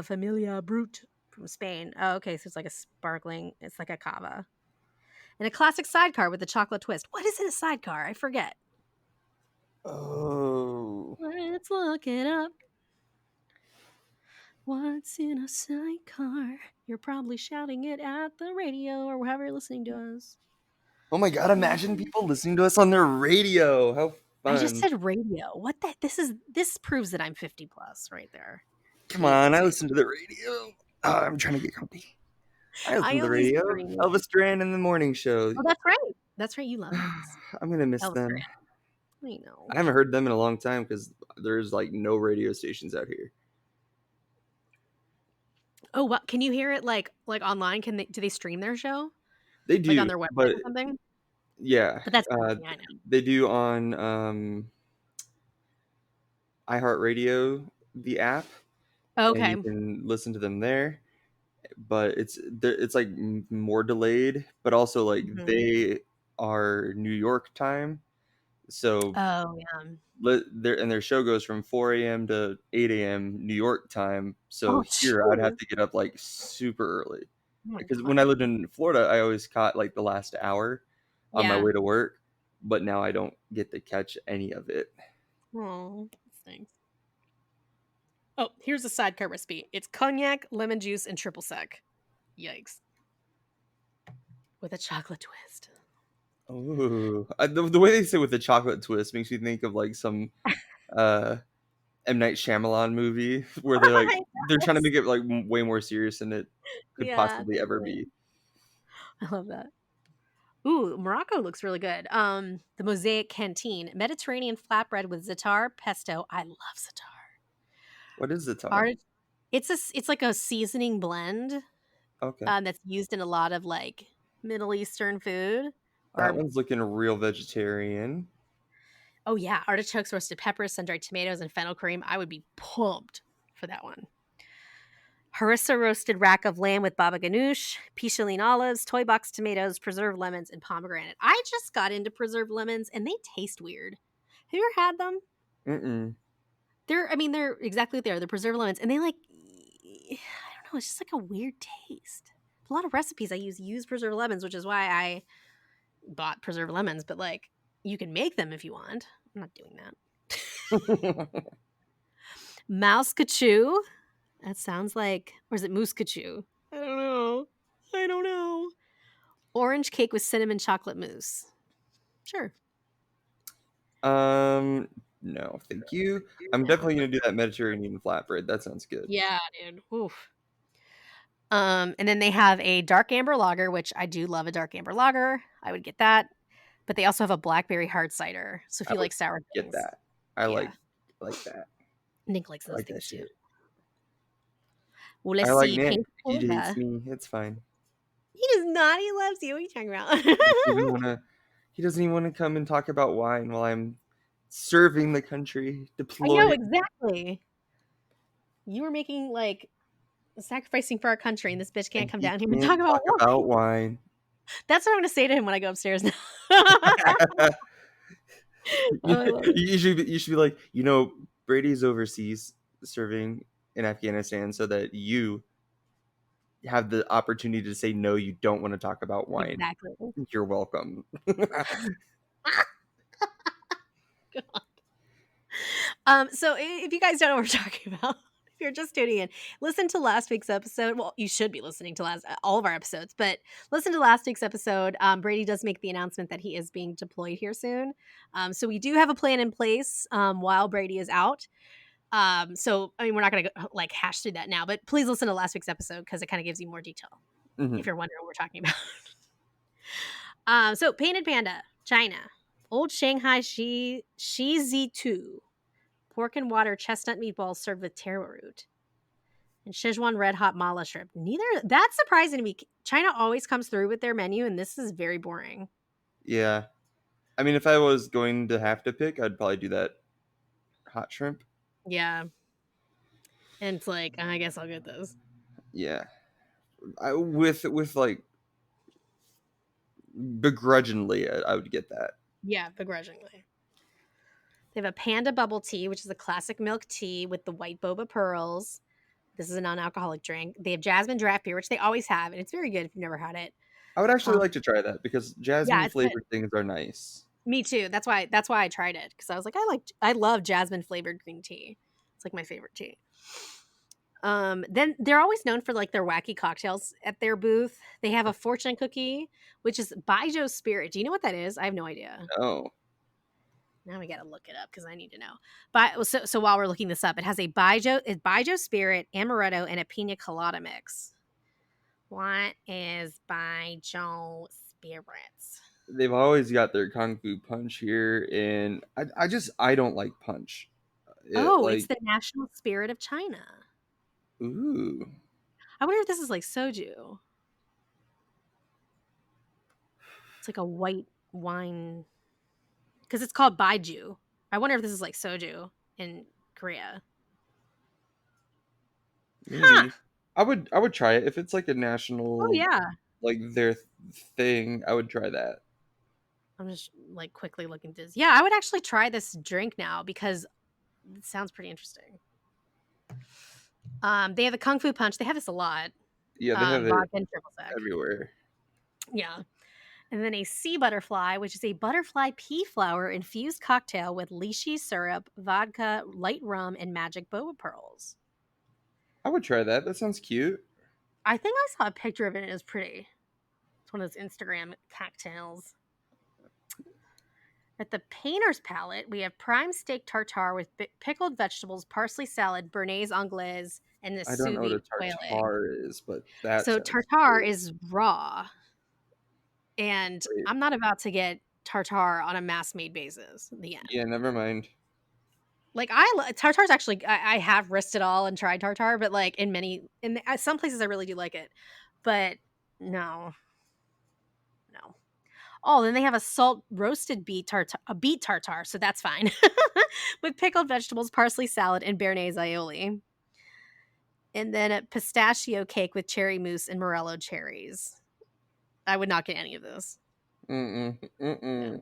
Familia Brut from Spain. Oh, okay, so it's like a sparkling. It's like a cava. And a classic sidecar with a chocolate twist. What is in a sidecar? I forget.
Oh.
Let's look it up. What's in a sidecar? You're probably shouting it at the radio or wherever you're listening to us.
Oh my god, imagine people listening to us on their radio. How
I just
fun.
said radio. What the this proves that I'm 50 plus right there.
Come
You
on,
didn't
I
say
listen to the radio. Oh, I'm trying to get comfy. I listen
I
to the
only
radio.
scream.
Elvis Duran in the morning show.
Oh, that's right. That's right. You love Elvis.
I'm gonna miss
Elvis
them.
Duran. I know.
I haven't heard them in a long time because there's like no radio stations out here.
Oh, what? Can you hear it like online? Do they stream their show
They
like on
do,
their website
but
or something?
yeah,
But that's
uh,
yeah, I know.
they do on iHeartRadio, the app, and you
Okay.
can listen to them there. But it's like more delayed, but also like
Mhm.
they are New York time, so
Oh yeah.
their show goes from 4 a.m. to 8 a.m. New York time. So
Oh
here I'd have
shoot.
to get up like super early
Oh my
because when I
god.
lived in Florida, I always caught like the last hour on my
Yeah.
way to work, but now I don't get to catch any of it.
Oh, thanks. Oh, here's a sidecar recipe. It's cognac, lemon juice, and triple sec. Yikes. With a chocolate twist.
Oh, the way they say with the chocolate twist makes me think of like some uh M Night Shyamalan movie where
Right.
they're trying to make it like way more serious than it could
Yeah,
possibly ever
totally.
be.
I love that. Ooh, Morocco looks really good. The Mosaic Canteen, Mediterranean flatbread with za'atar pesto. I love za'atar.
What is the tar?
Art. It's like a seasoning blend
Okay,
that's used in a lot of like Middle Eastern food.
that
Or
one's looking real vegetarian.
oh yeah, artichokes, roasted peppers, sun-dried tomatoes, and fennel cream. I would be pumped for that one. Harissa roasted rack of lamb with baba ganoush, pichaline olives, toy box tomatoes, preserved lemons, and pomegranate. I just got into preserved lemons and they taste weird. Have you ever had them?
Mm-mm.
They're exactly what they are. They're preserved lemons, and they like, I don't know, it's just like a weird taste. A lot of recipes I use preserved lemons, which is why I bought preserved lemons. But like, you can make them if you want. I'm not doing that. Mouse cachou. That sounds like, or is it moose cachou? I don't know. I don't know. Orange cake with cinnamon chocolate mousse. Sure.
um, no, thank you. I'm definitely gonna do that Mediterranean flatbread. That sounds good.
Yeah, dude. Oof. And then they have a dark amber lager, which I do love a dark amber lager. I would get that. But they also have a blackberry hard cider. So if
I
you
would
like sour
get
things,
that. I
yeah,
like that.
Nick likes
I
those
like that
things too.
shit.
Well,
I
let's
like
see.
Nick.
Pink
He hates
Panda.
me. It's fine.
He does not. He loves you. What are you talking about?
He doesn't even wanna he doesn't even wanna come and talk about wine while I'm serving the country,
I know
deployed.
exactly. You were making like sacrificing for our country, and this bitch can't
And
come
he
down here and talk
can't
about
talk about
wine.
wine.
That's what I'm gonna say to him when I go upstairs now.
You
Oh, I love it.
you should be like, Brady's overseas serving in Afghanistan so that you have the opportunity to say no, you don't want to talk about wine.
Exactly.
You're welcome.
So if you guys don't know what we're talking about, if you're just tuning in, listen to last week's episode. Well, you should be listening to all of our episodes, but listen to last week's episode. Brady does make the announcement that he is being deployed here soon. So we do have a plan in place while Brady is out. So I mean, we're not going to like hash through that now, but please listen to last week's episode because it kind of gives you more detail if
Mhm.
you're wondering what we're talking about. So Painted Panda, China, Old Shanghai Shizi 2. Pork and water chestnut meatballs served with taro root, and Szechuan red hot mala shrimp. Neither that's surprising to me. China always comes through with their menu, and this is very boring.
Yeah. I mean, if I was going to have to pick, I'd probably do that hot shrimp.
Yeah, and it's like I guess I'll get this.
Yeah. With like begrudgingly, I would get that.
Yeah, begrudgingly. They have a panda bubble tea, which is a classic milk tea with the white boba pearls. This is a non-alcoholic drink. They have jasmine draft beer, which they always have, and it's very good if you've never had it.
I would actually
Um,
like to try that because
yeah,
jasmine
it's good.
flavored things are nice.
Me too. That's why I tried it because I was like, I love jasmine flavored green tea. It's like my favorite tea. Then they're always known for like their wacky cocktails at their booth. They have a fortune cookie, which is Baijiu Spirit. Do you know what that is? I have no idea.
Oh,
Now we got to look it up because I need to know. But so while we're looking this up, it has a Baijiu Spirit, amaretto, and a pina colada mix. What is Baijiu Spirits?
they've always got their kung fu punch here, and I don't like punch.
Oh, it's
Like,
the national spirit of China.
ooh,
I wonder if this is like soju. It's like a white wine because it's called Baijiu. I wonder if this is like soju in Korea. Huh.
maybe I would try it if it's like a
Oh
national,
yeah.
like their thing. I would try that.
I'm just like quickly looking through this. Yeah, I would actually try this drink now because it sounds pretty interesting. They have the Kung Fu Punch. They have this a lot.
Yeah, they have it
Vodka and triple sec.
everywhere.
Yeah. And then a sea butterfly, which is a butterfly pea flower infused cocktail with lychee syrup, vodka, light rum, and magic boba pearls.
I would try that. That sounds cute.
I think I saw a picture of it and it was pretty. It's one of those Instagram cocktails. At the painter's palette, we have prime steak tartare with pickled vegetables, parsley salad, béarnaise anglaise, and the
I don't
sous
know what a
vide quail egg.
tartare is, but that
So
sounds
tartare
great.
is raw, and I'm not about to get tartare on a mass-made basis. In the
Yeah,
end,
never mind.
like tartare's actually I have risked it all and tried tartare, but like some places I really do like it, but no, no. Oh, then they have a salt roasted beet tartare, so that's fine. With pickled vegetables, parsley salad, and béarnaise aioli. And then a pistachio cake with cherry mousse and morello cherries. I would not get any of this.
Mm-mm,
No.
mm-mm.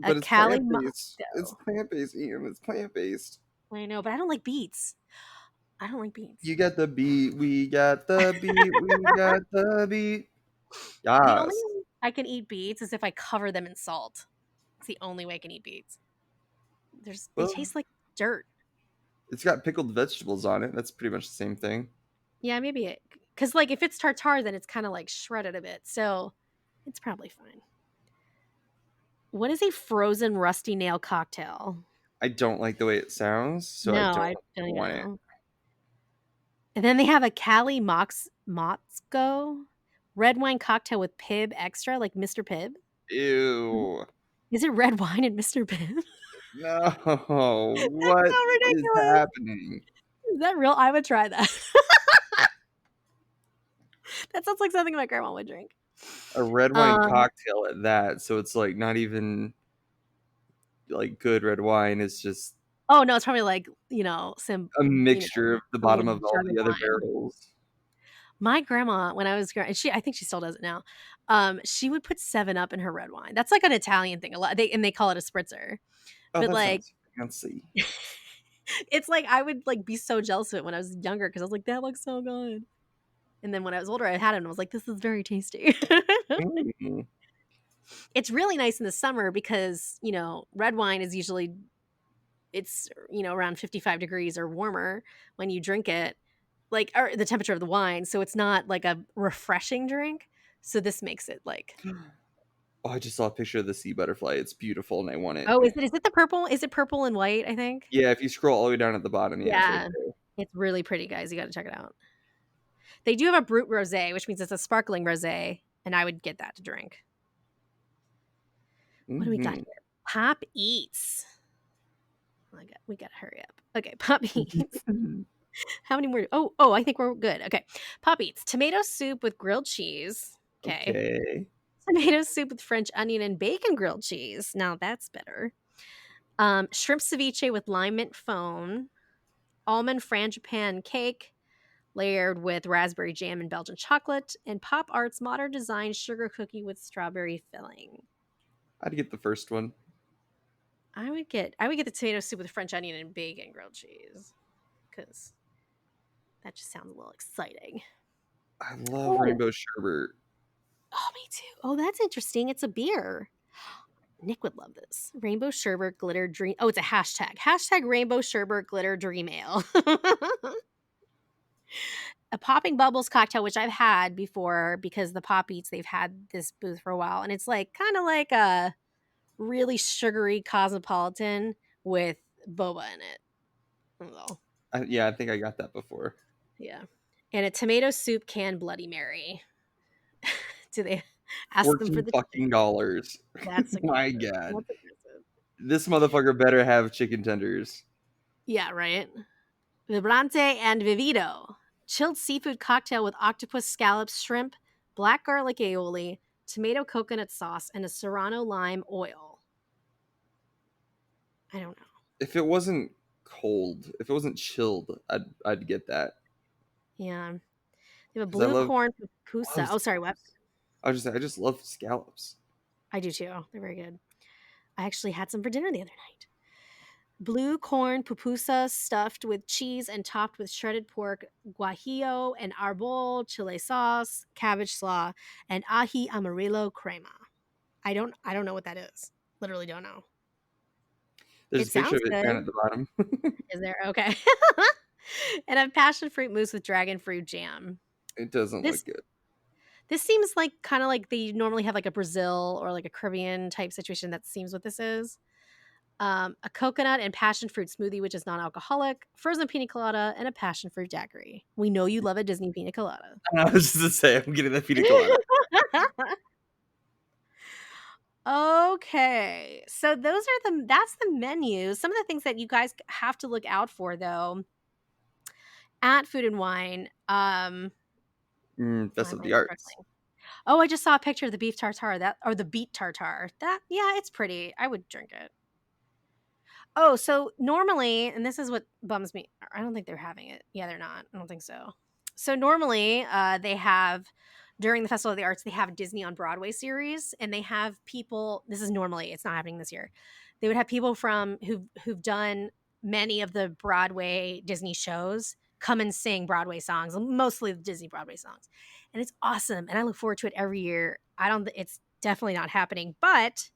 A
But it's
Cali
plant based. It's
Moscow.
plant based, Ian. It's plant based.
I know, but I don't like beets. I don't like beets.
You got the beat. We got the beat. We got the beat.
The only
Yes.
way I can eat beets is if I cover them in salt. It's the only way I can eat beets. They
Well,
taste like dirt.
it's got pickled vegetables on it. That's pretty much the same thing.
Yeah, maybe because like if it's tartare, then it's kind of like shredded a bit, so it's probably fine. What is a frozen rusty nail cocktail?
I don't like the way it sounds, so I
No,
don't
I don't even
want it.
know. And then they have a Cali Motzko red wine cocktail with Pibb Extra, like Mr. Pibb.
Ew.
Is it red wine and Mr. Pibb?
No.
That's
What
so
is
ridiculous.
happening?
Is that real? I would try that. That sounds like something my grandma would drink.
A red wine
Um,
cocktail at that, so it's like not even like good red wine. It's just
oh no, it's probably like,
a
you know,
mixture of the
a little
bottom of all
jug of
the other
wine.
barrels.
My grandma, when I was and I think she still does it now. She would put 7 Up in her red wine. That's like an Italian thing. A lot they call it a spritzer.
Oh,
But
that
like
sounds fancy.
it's like I would like be so jealous of it when I was younger because I was like, that looks so good. And then when I was older, I had it and I was like, this is very tasty.
Mm.
It's really nice in the summer because, red wine is usually around 55 degrees or warmer when you drink it, like or the temperature of the wine, so it's not like a refreshing drink. So this makes it like
Oh, I just saw a picture of the sea butterfly. It's beautiful, and I want it.
oh, is it the purple? Is it purple and white, I think?
Yeah, if you scroll all the way down at the bottom, yeah, it's right
Yeah.
there.
It's really pretty, guys. You gotta check it out. They do have a Brut Rosé, which means it's a sparkling rosé, and I would get that to drink. What do we got
Mhm.
here? Pop Eats. We gotta hurry up. Okay, Pop Eats. How many more? Oh, I think we're good. Okay. Pop Eats. Tomato soup with grilled cheese. Okay.
Okay.
Tomato soup with French onion and bacon grilled cheese. Now that's better. Shrimp ceviche with lime mint foam. Almond frangipan cake layered with raspberry jam and Belgian chocolate. And Pop Art's modern design sugar cookie with strawberry filling.
I'd get the first one.
I would get the tomato soup with French onion and bacon grilled cheese because that just sounds a little exciting.
I love
Oh,
rainbow sherbet.
oh, me too. Oh, that's interesting. It's a beer. Nick would love this. Rainbow sherbet glitter dream. Oh, it's a hashtag. Hashtag rainbow sherbet glitter dream ale. A popping bubbles cocktail, which I've had before because the Pop Eats, they've had this booth for a while. And it's like kind of like a really sugary cosmopolitan with boba in it. Oh,
Yeah, I think I got that before.
yeah. And a tomato soup canned Bloody Mary. Do they ask them for
14
the chicken?
fucking dollars.
That's
My
aggressive.
god.
That's aggressive.
This motherfucker better have chicken tenders.
Yeah, right. Vibrante and Vivido. Chilled seafood cocktail with octopus scallops, shrimp, black garlic aioli, tomato coconut sauce, and a serrano lime oil. I don't know.
If it wasn't cold, if it wasn't chilled, I'd get that
Yeah. They have a
because I
blue corn
love
pupusa. Oh, sorry, what?
scallops. I just love scallops.
I do too. They're very good. I actually had some for dinner the other night. Blue corn pupusa stuffed with cheese and topped with shredded pork, guajillo and arbol, chile sauce, cabbage slaw, and ají amarillo crema. I don't know what that is. Literally don't know.
There's
It
a picture
sounds
of it down
good.
at the bottom.
Is there? Okay. And a passion fruit mousse with dragon fruit jam.
It doesn't
This
look good.
this seems like kind of like they normally have like a Brazil or like a Caribbean type situation. That seems what this is. A coconut and passion fruit smoothie, which is non-alcoholic, frozen pina colada, and a passion fruit daiquiri. We know you love a Disney pina colada.
I was just to say, I'm getting that pina colada.
Okay, so that's the menu. Some of the things that you guys have to look out for though at Food and Wine. Why
Best
am
of
I
the arts.
struggling? Oh, I just saw a picture of the beef tartare that or the beet tartare. That yeah, it's pretty. I would drink it. Oh, so normally, and this is what bums me. I don't think they're having it. Yeah, they're not. I don't think so. So normally, they have during the Festival of the Arts, they have Disney on Broadway series, and they have people. This is normally, it's not happening this year. They would have people from who've done many of the Broadway Disney shows come and sing Broadway songs, mostly the Disney Broadway songs, and it's awesome. And I look forward to it every year. I don't. It's definitely not happening, but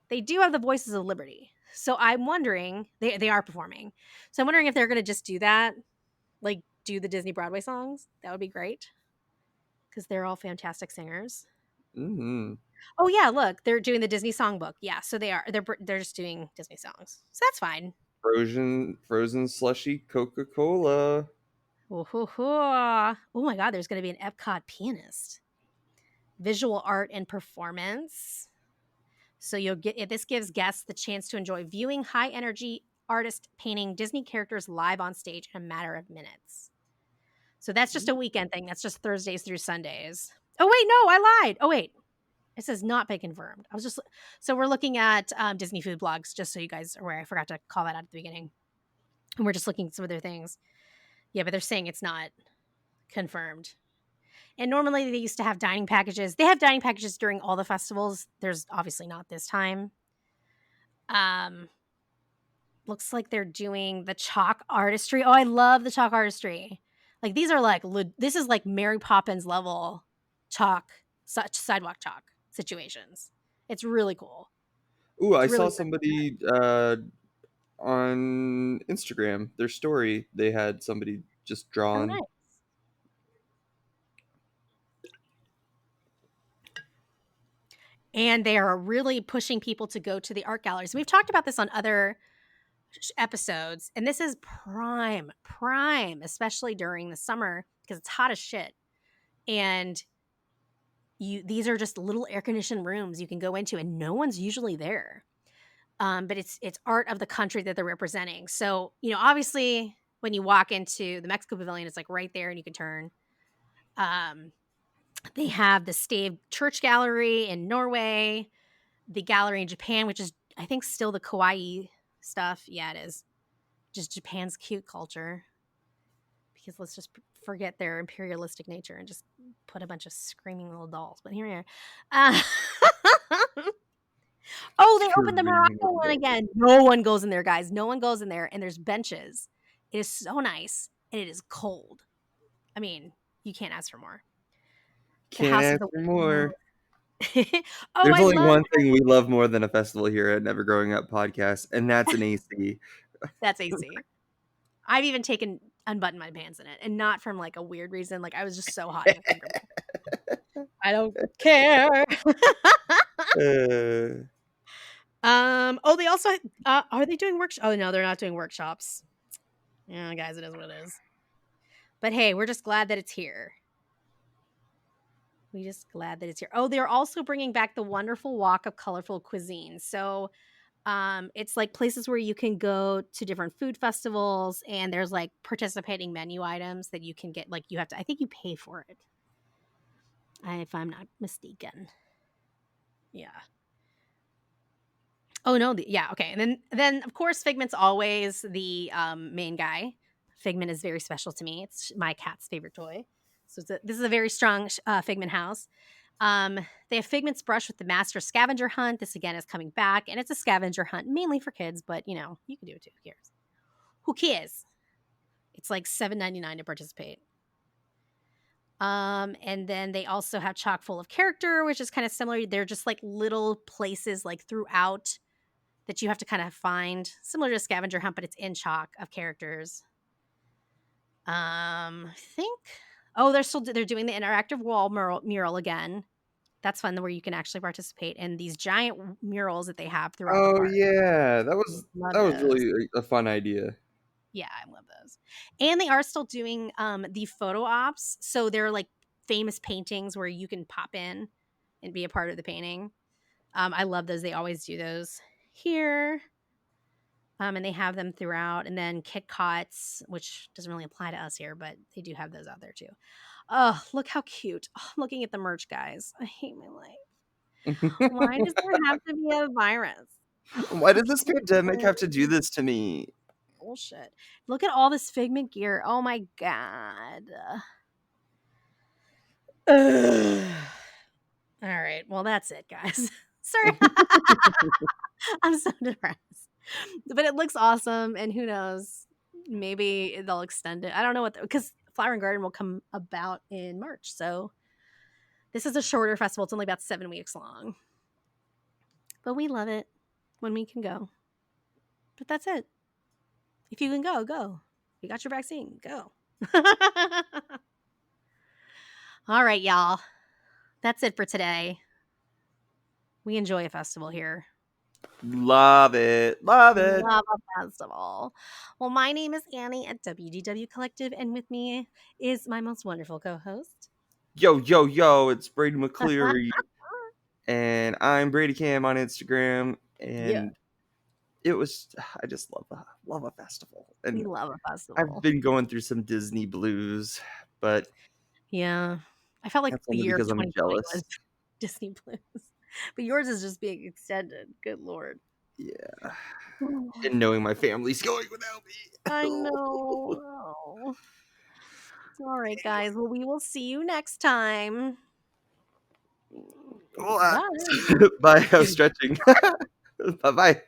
they do have the Voices of Liberty. So I'm wondering, they are performing. So I'm wondering if they're going to just do that, like do the Disney Broadway songs. That would be great because they're all fantastic singers.
Hmm.
Oh yeah, look, they're doing the Disney songbook. Yeah, so they are. They're just doing Disney songs. So that's fine.
Frozen slushy Coca Cola.
Oh my God, there's going to be an Epcot pianist. Visual art and performance. So this gives guests the chance to enjoy viewing high energy artist painting Disney characters live on stage in a matter of minutes. So that's just a weekend thing. That's just Thursdays through Sundays. Oh wait, no, I lied. Oh wait, it says not been confirmed. So we're looking at Disney food blogs, just so you guys are aware. I forgot to call that out at the beginning, and we're just looking at some other things. Yeah, but they're saying it's not confirmed. And normally they used to have dining packages. They have dining packages during all the festivals. There's obviously not this time. Um, Looks like they're doing the chalk artistry. Oh, I love the chalk artistry. Like these are like this is like Mary Poppins level chalk, such sidewalk chalk situations. It's really cool.
Ooh,
It's
I
really
saw
pretty.
somebody on Instagram, their story. They had somebody just
Oh,
drawn.
nice. And they are really pushing people to go to the art galleries. We've talked about this on other episodes, and this is prime, especially during the summer because it's hot as shit. And these are just little air conditioned rooms you can go into, and no one's usually there. But it's art of the country that they're representing. So obviously, when you walk into the Mexico Pavilion, it's like right there, and you can turn. Um, they have the Stave Church Gallery in Norway, the gallery in Japan, which is I think still the kawaii stuff. Yeah, it is. Just Japan's cute culture. Because let's just forget their imperialistic nature and just put a bunch of screaming little dolls. But here we are. Uh, oh, they opened the
Screaming
Morocco one again. No one goes in there, guys. No one goes in there, and there's benches. It is so nice, and it is cold. I mean, you can't ask for more. The
Can't
House of
ask
the
for more.
Oh,
There's
I
only
love
one thing we love more than a festival here at Never Growing Up Podcast, and that's an AC.
that's AC. I've even taken unbuttoned my pants in it, and not from like a weird reason. Like I was just so hot and uncomfortable. I don't care.
Uh,
Oh, they also are they doing workshops? Oh no, they're not doing workshops. Yeah, guys, it is what it is. But hey, we're just glad that it's here. We just glad that it's here. Oh, they're also bringing back the wonderful walk of colorful cuisine. So, it's like places where you can go to different food festivals, and there's like participating menu items that you can get. Like you have to, I think you pay for it, if I'm not mistaken. Yeah. Oh no, yeah, okay. And then of course Figment's always the main guy. Figment is very special to me. It's my cat's favorite toy. So this is a very strong Figment house. They have Figment's brush with the master scavenger hunt. This again is coming back, and it's a scavenger hunt mainly for kids, but you can do it too. Who cares? Who cares? It's like $7.99 to participate. And then they also have chock full of character, which is kind of similar. They're just like little places like throughout that you have to kind of find, similar to a scavenger hunt, but it's in chalk of characters. I think. Oh, they're doing the interactive wall mural again. That's fun, where you can actually participate in these giant murals that they have throughout the
oh
park.
yeah,
Love
that was
those.
really a fun idea.
Yeah, I love those. And they are still doing the photo ops. So they're like famous paintings where you can pop in and be a part of the painting. I love those. They always do those here. And they have them throughout. And then Kit Kats, which doesn't really apply to us here, but they do have those out there too. Oh, look how cute. Oh, I'm looking at the merch, guys. I hate my life. Why does there have to be a virus?
Why
I
does this
can't
pandemic have to do
live.
this to me?
Bullshit. Look at all this Figment gear. Oh my god. Ugh. All right. Well, that's it, guys. Sorry. I'm so depressed. But it looks awesome, and who knows? Maybe they'll extend it. I don't know because Flower and Garden will come about in March. So this is a shorter festival. It's only about 7 weeks long. But we love it when we can go. But that's it. If you can go, go. You got your vaccine, go. All right, y'all. That's it for today. We enjoy a festival here.
Love it. Love it.
Love a festival. Well, my name is Annie at WDW Collective, and with me is my most wonderful co-host.
Yo, yo, yo, it's Brady McCleary, and I'm Brady Cam on Instagram,
Yeah,
and it was I just love a festival.
we
And
love a
I've
festival.
been going through some Disney blues, but
Yeah. I felt like
that's
the
only
year of
because I'm
2020
jealous.
was Disney Blues. But yours is just being extended. Good lord.
Yeah. And knowing my family's going without
I
me.
know. Oh. All right, guys. Well, we will see you next time.
Oh,
Bye.
bye. I was stretching. Bye bye.